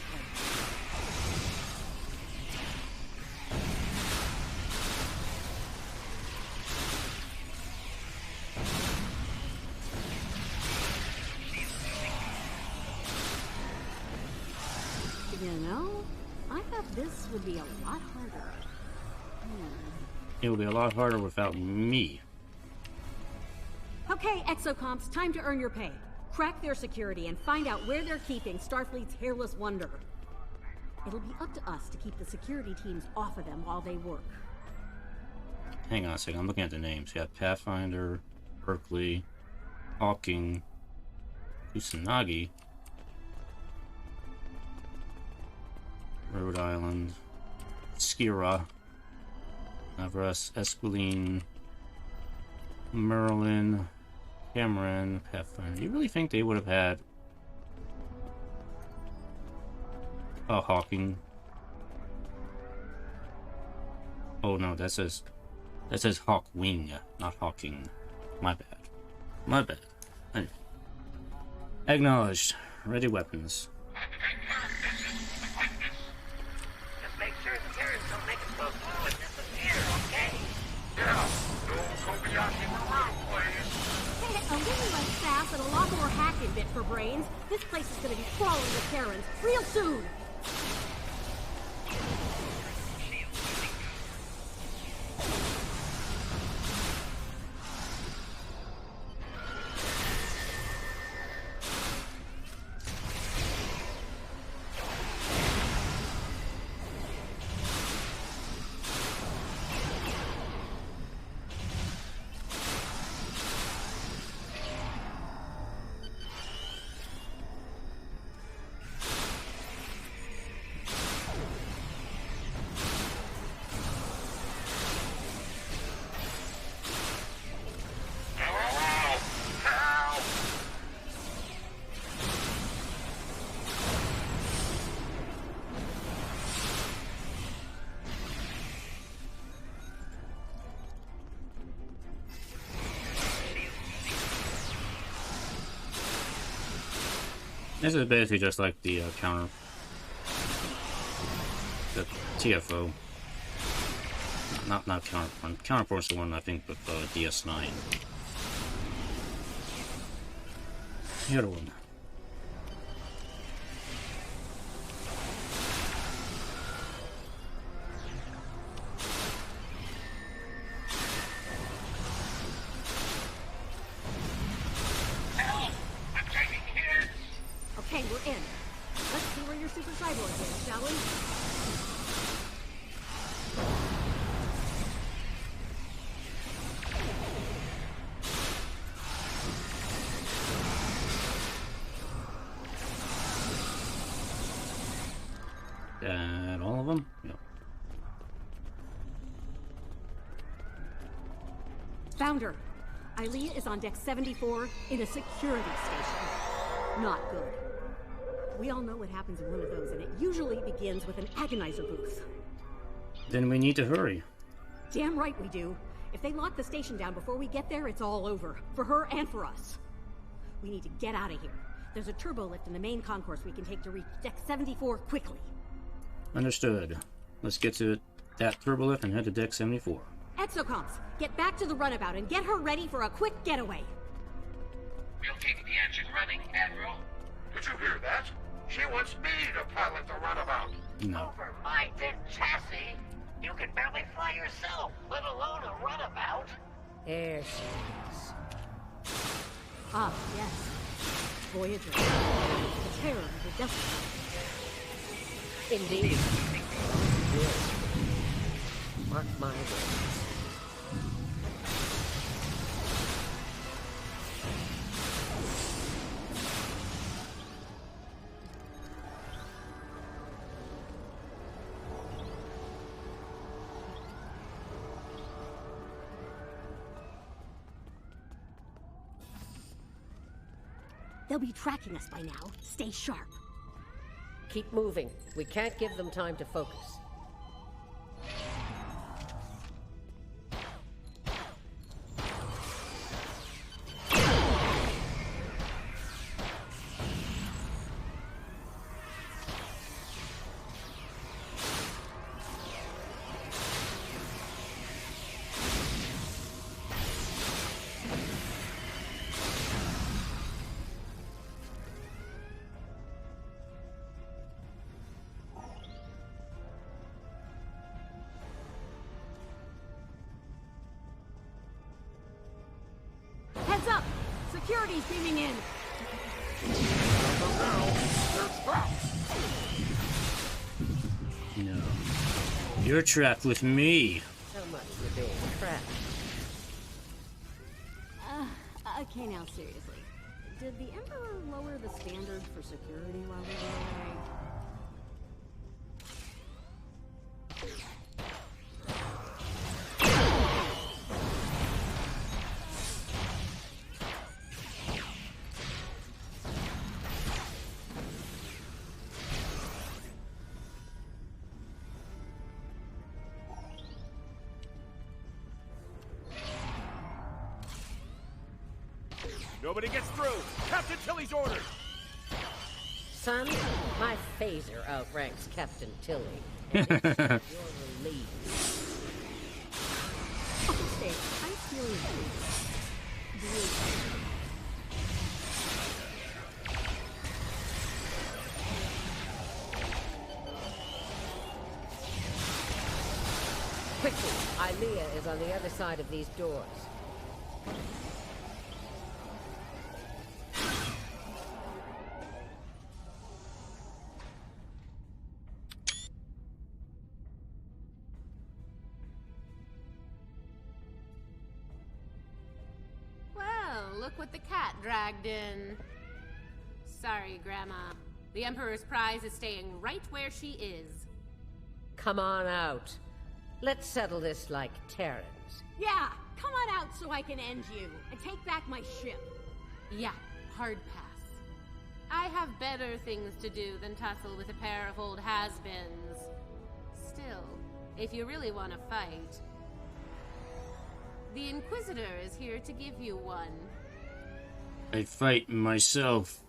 You know, I thought this would be a lot harder. It will be a lot harder without me. Okay, exocomps, time to earn your pay. Crack their security and find out where they're keeping Starfleet's hairless wonder. It'll be up to us to keep the security teams off of them while they work. Hang on a second, I'm looking at the names. You got Pathfinder, Berkeley, Hawking, Kusanagi, Rhode Island, Skira, Navras, Esquiline, Merlin, Cameron, Pathfinder. You really think they would have had Hawking? Oh no, that says Hawkwing, not Hawking. My bad. My bad. Anyway. Acknowledged. Ready weapons. Just make sure the Terrans don't make us go through and disappear, okay? Yeah. Don't Kobayashi around, please. Hey, a little less fast and a lot more hacking bit for brains. This place is gonna be crawling with Terrans real soon. This is basically just like the counter, the TFO. Not counterpoint. Counterpoint's the one I think with DS9. The other one. Okay, we're in. Let's see where your super cyborg is, shall we? And all of them? Yep. Founder, Ilea is on deck 74 in a security station. Not good. We all know what happens in one of those, and it usually begins with an agonizer booth. Then we need to hurry. Damn right we do. If they lock the station down before we get there, it's all over. For her and for us. We need to get out of here. There's a turbo lift in the main concourse we can take to reach deck 74 quickly. Understood. Let's get to that turbo lift and head to deck 74. Exocomps, get back to the runabout and get her ready for a quick getaway. We'll keep the engine running, Admiral. Did you hear that? She wants me to pilot the runabout. No. Over my big chassis. You can barely fly yourself, let alone a runabout. There she is. Ah, yes. Voyager. The terror of the desert. Indeed. Yes. Mark my words. They'll be tracking us by now. Stay sharp. Keep moving. We can't give them time to focus. Heads up! Security's beaming in! No. You're trapped with me. So much for being trapped. Okay, now seriously. Did the Emperor lower the standard for security while we were away? Nobody gets through. Captain Tilly's orders. Son, my phaser outranks Captain Tilly. And it's your relief. I'm feeling Quickly, Ilea is on the other side of these doors. Look what the cat dragged in. Sorry, Grandma. The Emperor's prize is staying right where she is. Come on out. Let's settle this like Terrans. Yeah, come on out so I can end you and take back my ship. Yeah, hard pass. I have better things to do than tussle with a pair of old has-beens. Still, if you really want to fight, the Inquisitor is here to give you one. I fight myself.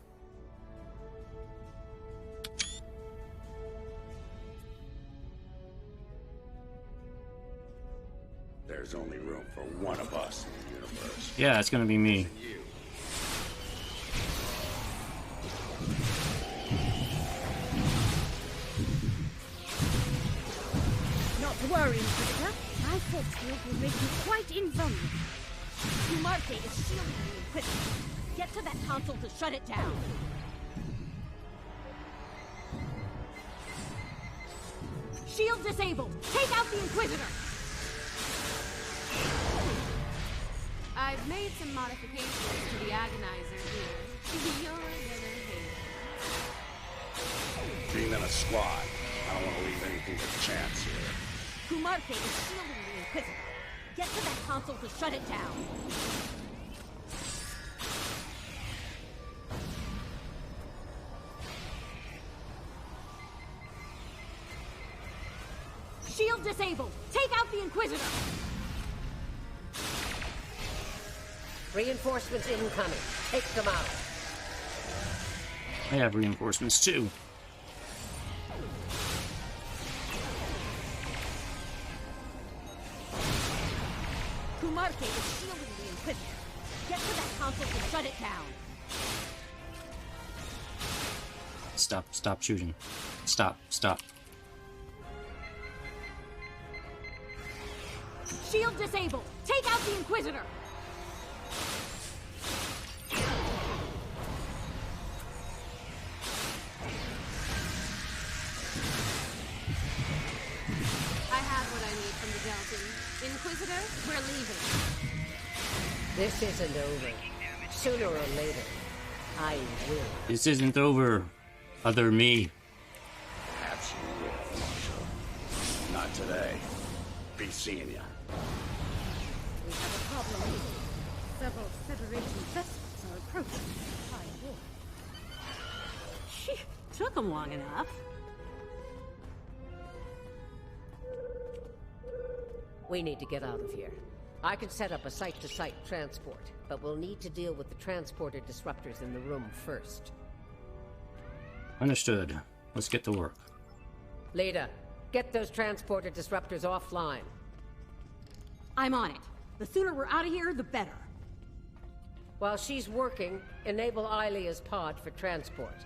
There's only room for one of us in the universe. Yeah, it's gonna be me. Not to worry, Inquisitor. My force field will make you quite invulnerable. Umarte is shielding the Inquisitor. Get to that console to shut it down. Shield disabled. Take out the Inquisitor. I've made some modifications to the Agonizer here. You're gonna hate it. Being in a squad, I don't want to leave anything to chance here. Umarte is shielding the Inquisitor. Get to that console to shut it down. Shield disabled. Take out the Inquisitor. Reinforcements incoming. Take them out. I have reinforcements too. Umarte is shielding the Inquisitor. Get to that console to shut it down. Stop shooting. Stop. Shield disabled. Take out the Inquisitor. I have what I need from the Deltan. Inquisitor, we're leaving. This isn't over. Sooner or later, I will. This isn't over. Other me. Perhaps you will, Marshal. Not today. Be seeing ya. We have a problem. Several Federation vessels are approaching the high wall. Phew, took them long enough. We need to get out of here. I can set up a site-to-site transport, but we'll need to deal with the transporter disruptors in the room first. Understood. Let's get to work. Leda, get those transporter disruptors offline. I'm on it. The sooner we're out of here, the better. While she's working, enable Ilea's pod for transport.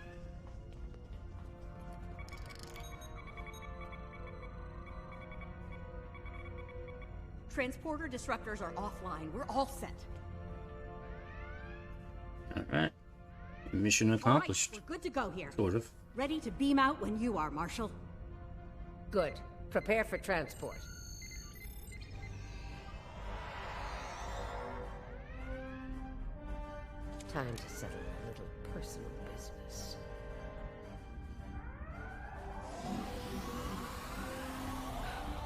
Transporter disruptors are offline. We're all set. Alright. Mission accomplished. All right, we're good to go here. Sort of. Ready to beam out when you are, Marshal. Good. Prepare for transport. Time to settle a little personal business.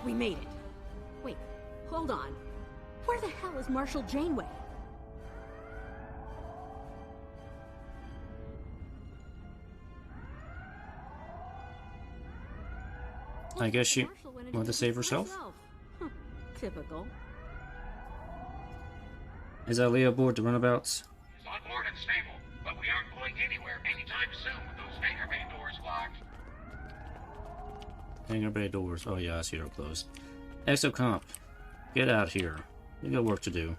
We made it. Wait, hold on. Where the hell is Marshal Janeway? I guess she wanted to save herself. Typical. Is Ilea aboard the runabouts? It's on board and stable, but we aren't going anywhere anytime soon with those hangar bay doors locked. Hangar bay doors. Oh yeah, I see they're closed. Exocomp, get out here. You got work to do.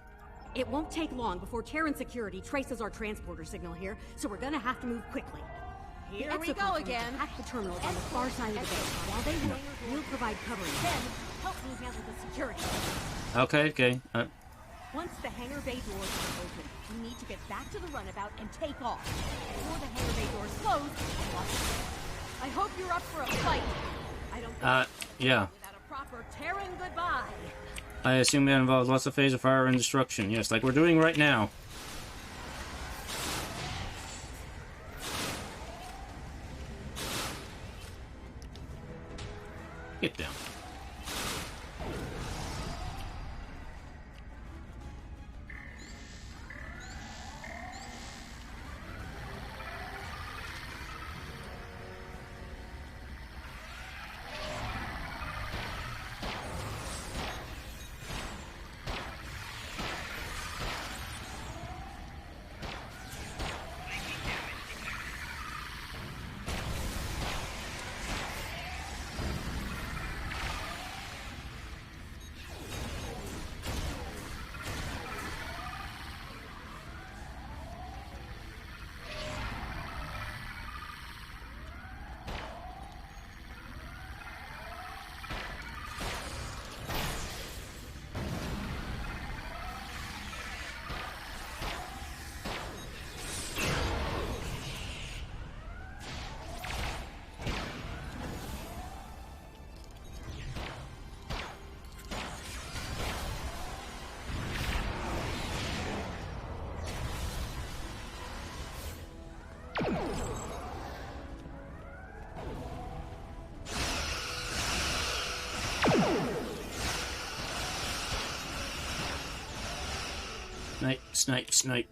It won't take long before Terran security traces our transporter signal here, so we're gonna have to move quickly. Here we go again. Hack the terminal on the far side of the base. While they work, we'll provide covering. Then, help me handle the security. Okay. Once the hangar bay doors are open, we need to get back to the runabout and take off. Before the hangar bay doors close, I hope you're up for a fight. I don't think yeah. Without a proper Terran goodbye. I assume that involves lots of phase of fire and destruction. Yes, like we're doing right now. Get down. Snipe.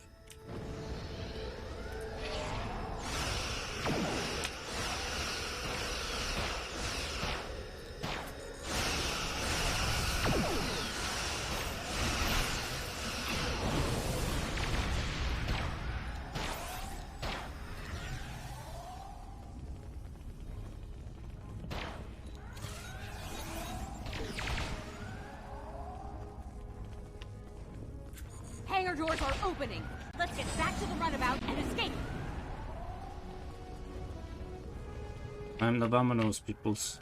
Hangar doors are opening. Let's get back to the runabout and escape. I'm the Vamonos, peoples.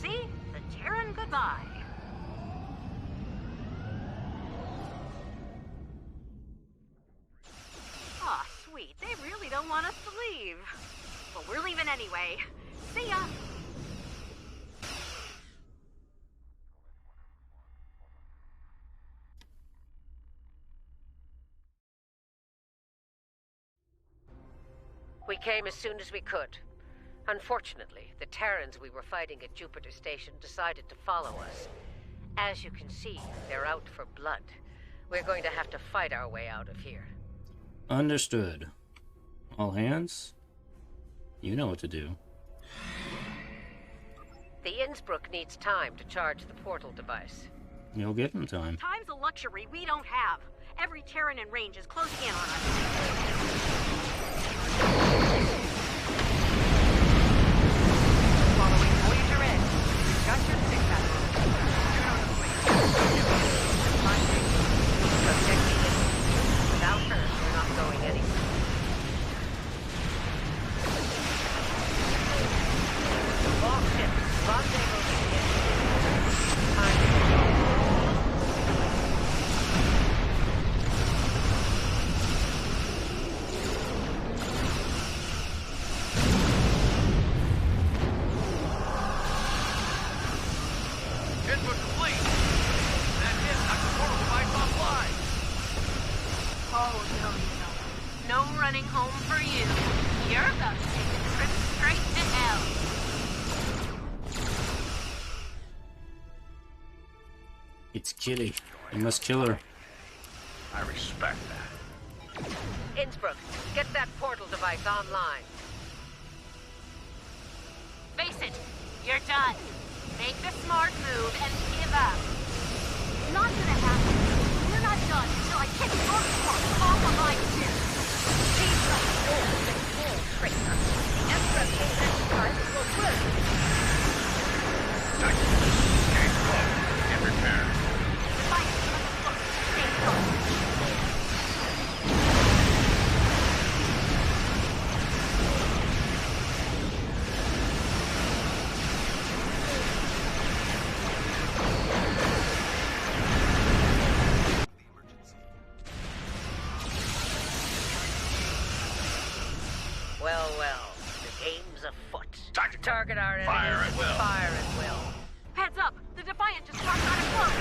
See? The Terran goodbye. Aw, sweet. They really don't want us to leave. Well, we're leaving anyway. See ya! We came as soon as we could. Unfortunately, the Terrans we were fighting at Jupiter Station decided to follow us. As you can see, they're out for blood. We're going to have to fight our way out of here. Understood. All hands? You know what to do. The Innsbruck needs time to charge the portal device. You'll get in time. Time's a luxury we don't have. Every Terran in range is closing in on us. Following Voyager in. Got your six out. Without her, we're not going anywhere. All ships, rendezvous Input complete. That hit knocked the portal device offline. Oh, no. No running home for you. You're about to take a trip straight to hell. It's Kitty. You must kill her. I respect that. Innsbruck, get that portal device online. Face it, you're done. Make the smart move and give up. Not gonna happen. We're not done until I kick your corpse off of my ship. She's not old and full traitor. The Emperor came this time for work. Stay close and repair. Fight must look. Stay close. Well, well, the game's afoot. Target our enemies. Fire at will. Fire at will. Heads up! The Defiant just dropped out of close!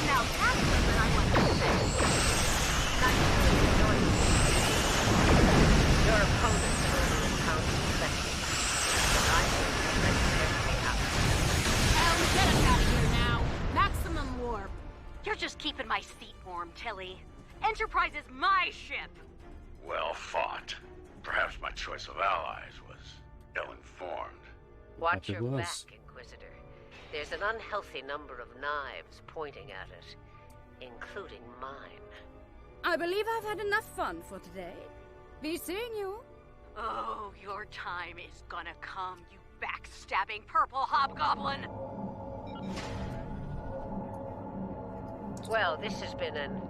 Now that's something I want to say. Not really annoying. Your opponents will encounter specialists. But I will prevent everything happening. Elm, get us out of here now. Maximum warp. You're just keeping my seat warm, Tilly. Enterprise is my ship! Well fought. Perhaps my choice of allies was ill-informed. Watch It your was. back, Inquisitor. There's an unhealthy number of knives pointing at it, including mine. I believe I've had enough fun for today. Be seeing you. Oh, your time is gonna come, you backstabbing purple hobgoblin! Well, this has been an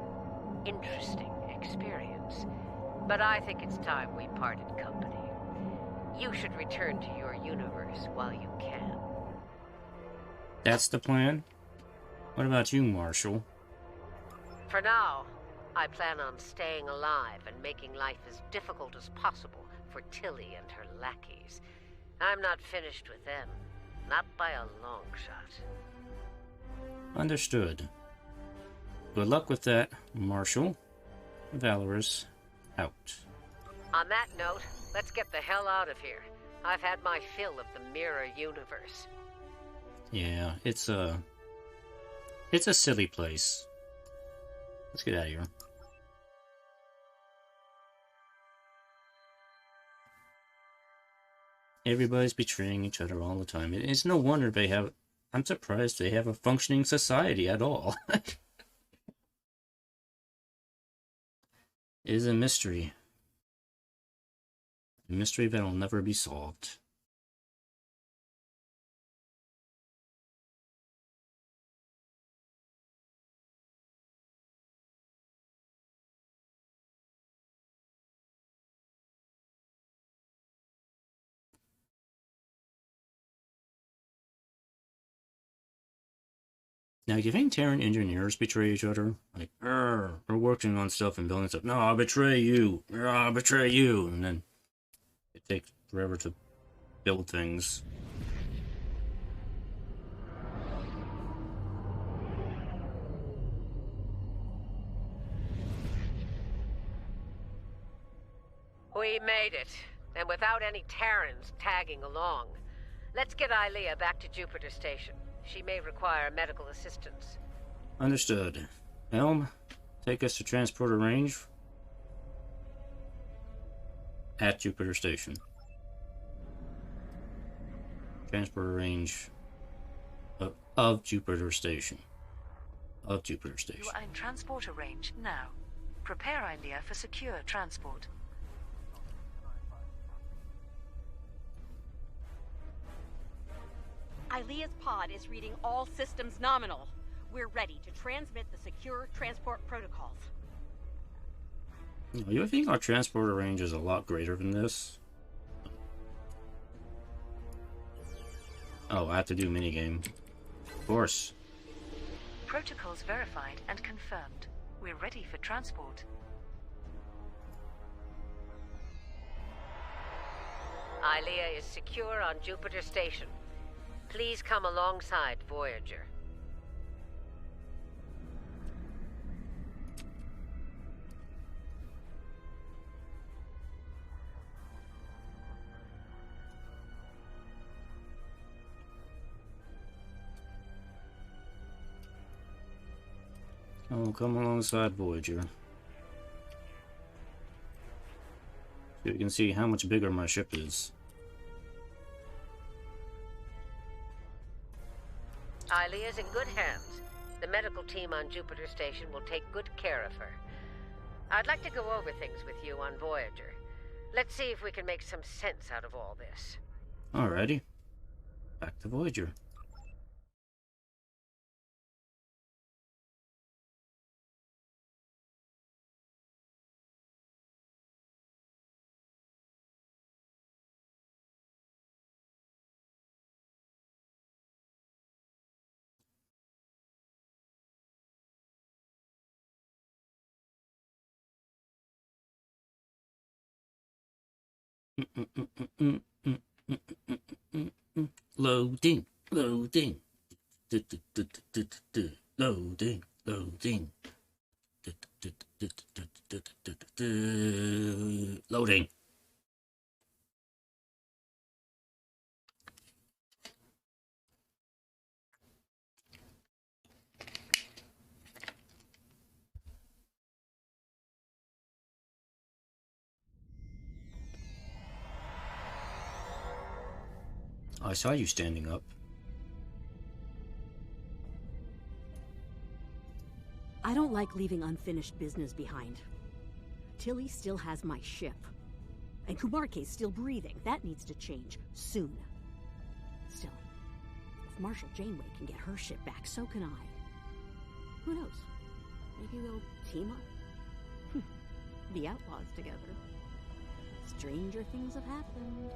interesting experience, but I think it's time we parted company. You should return to your universe while you can. That's the plan? What about you, Marshall? For now, I plan on staying alive and making life as difficult as possible for Tilly and her lackeys. I'm not finished with them. Not by a long shot. Understood. Good luck with that, Marshall. Valorous, out. On that note, let's get the hell out of here. I've had my fill of the mirror universe. Yeah, it's a silly place. Let's get out of here. Everybody's betraying each other all the time. It's no wonder they have... I'm surprised they have a functioning society at all. It is a mystery. A mystery that will never be solved. Now, do you think Terran engineers betray each other? Like, we're working on stuff and building stuff. No, I'll betray you. I'll betray you. And then it takes forever to build things. We made it, and without any Terrans tagging along. Let's get Ilea back to Jupiter Station. She may require medical assistance. Understood. Helm, take us to transporter range at Jupiter Station. Transporter range of Jupiter Station. Of Jupiter Station. You are in transporter range now. Prepare Ilea for secure transport. Ilea's pod is reading all systems nominal. We're ready to transmit the secure transport protocols. You think our transporter range is a lot greater than this? Oh, I have to do minigame. Of course. Protocols verified and confirmed. We're ready for transport. Ilea is secure on Jupiter Station. Please come alongside Voyager. Oh, come alongside Voyager. You can see how much bigger my ship is. Ilea's in good hands. The medical team on Jupiter Station will take good care of her. I'd like to go over things with you on Voyager. Let's see if we can make some sense out of all this. Alrighty. Back to Voyager. Loading, loading, loading, loading, loading. I saw you standing up. I don't like leaving unfinished business behind. Tilly still has my ship. And Kumarke's still breathing. That needs to change soon. Still, if Marshal Janeway can get her ship back, so can I. Who knows? Maybe they'll team up? Be outlaws together. Stranger things have happened.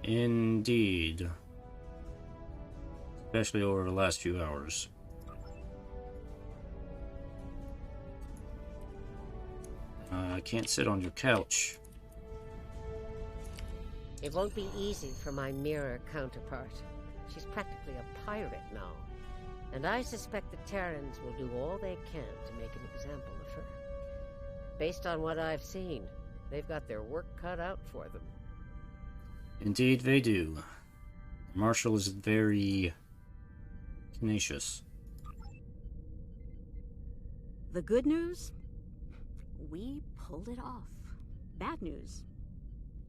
Indeed. Especially over the last few hours. I can't sit on your couch. It won't be easy for my mirror counterpart. She's practically a pirate now. And I suspect the Terrans will do all they can to make an example of her. Based on what I've seen, they've got their work cut out for them. Indeed they do. Marshal is very tenacious. The good news? We pulled it off. Bad news?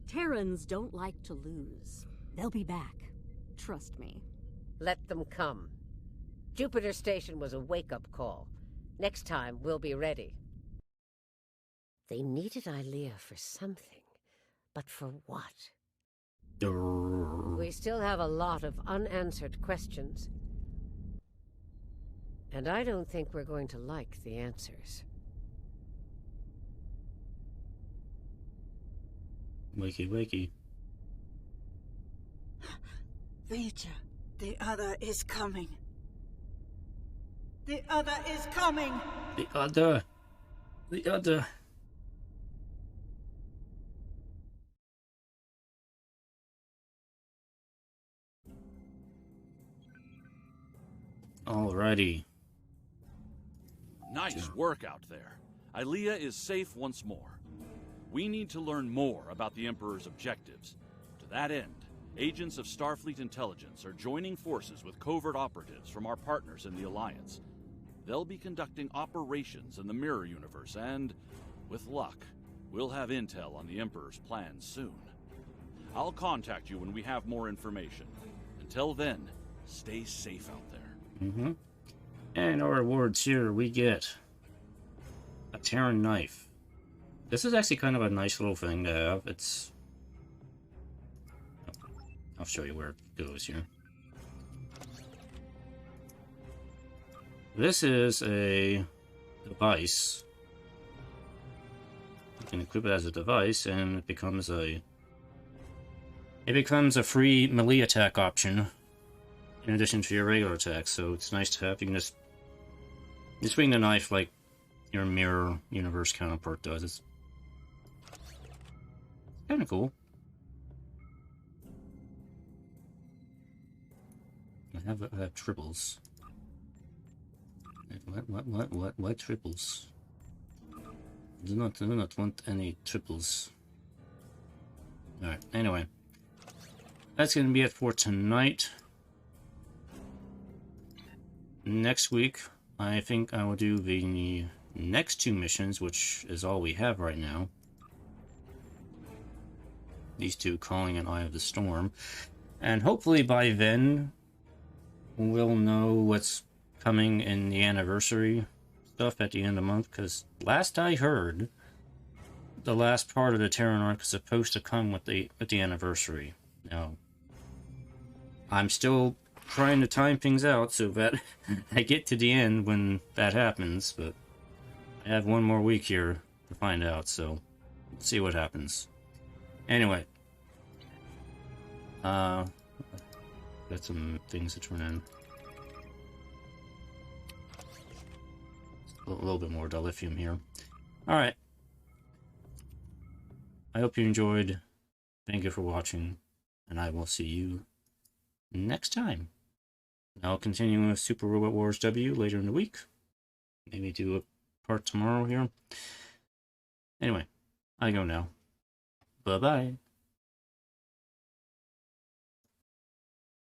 Terrans don't like to lose. They'll be back. Trust me. Let them come. Jupiter Station was a wake-up call. Next time, we'll be ready. They needed Ilea for something. But for what? We still have a lot of unanswered questions. And I don't think we're going to like the answers. Wakey, wakey. Vita, the other is coming. The other is coming! The other. The other. Alrighty. Nice work out there. Ilea is safe once more. We need to learn more about the Emperor's objectives. To that end, agents of Starfleet Intelligence are joining forces with covert operatives from our partners in the Alliance. They'll be conducting operations in the Mirror Universe and, with luck, we'll have intel on the Emperor's plans soon. I'll contact you when we have more information. Until then, stay safe out there. Mm-hmm. And our rewards here, we get a Terran knife. This is actually kind of a nice little thing to have. It's... I'll show you where it goes here. This is a device. You can equip it as a device, and it becomes a... It becomes a free melee attack option in addition to your regular attacks, so it's nice to have. You can just swing the knife like your Mirror Universe counterpart does. It's kind of cool. I have triples. What triples? Do not want any triples. Alright, anyway. That's gonna be it for tonight. Next week, I think I will do the next two missions, which is all we have right now. these two calling an Eye of the Storm. And hopefully by then, we'll know what's coming in the anniversary stuff at the end of the month, because last I heard, the last part of the Terran arc is supposed to come with the anniversary. Now, I'm still trying to time things out so that I get to the end when that happens, but I have one more week here to find out, so let's see what happens. Anyway, got some things to turn in. A little bit more dilithium here. Alright. I hope you enjoyed. Thank you for watching, and I will see you next time. I'll continue with Super Robot Wars W later in the week. Maybe do a part tomorrow here. Anyway, I go now. Bye-bye.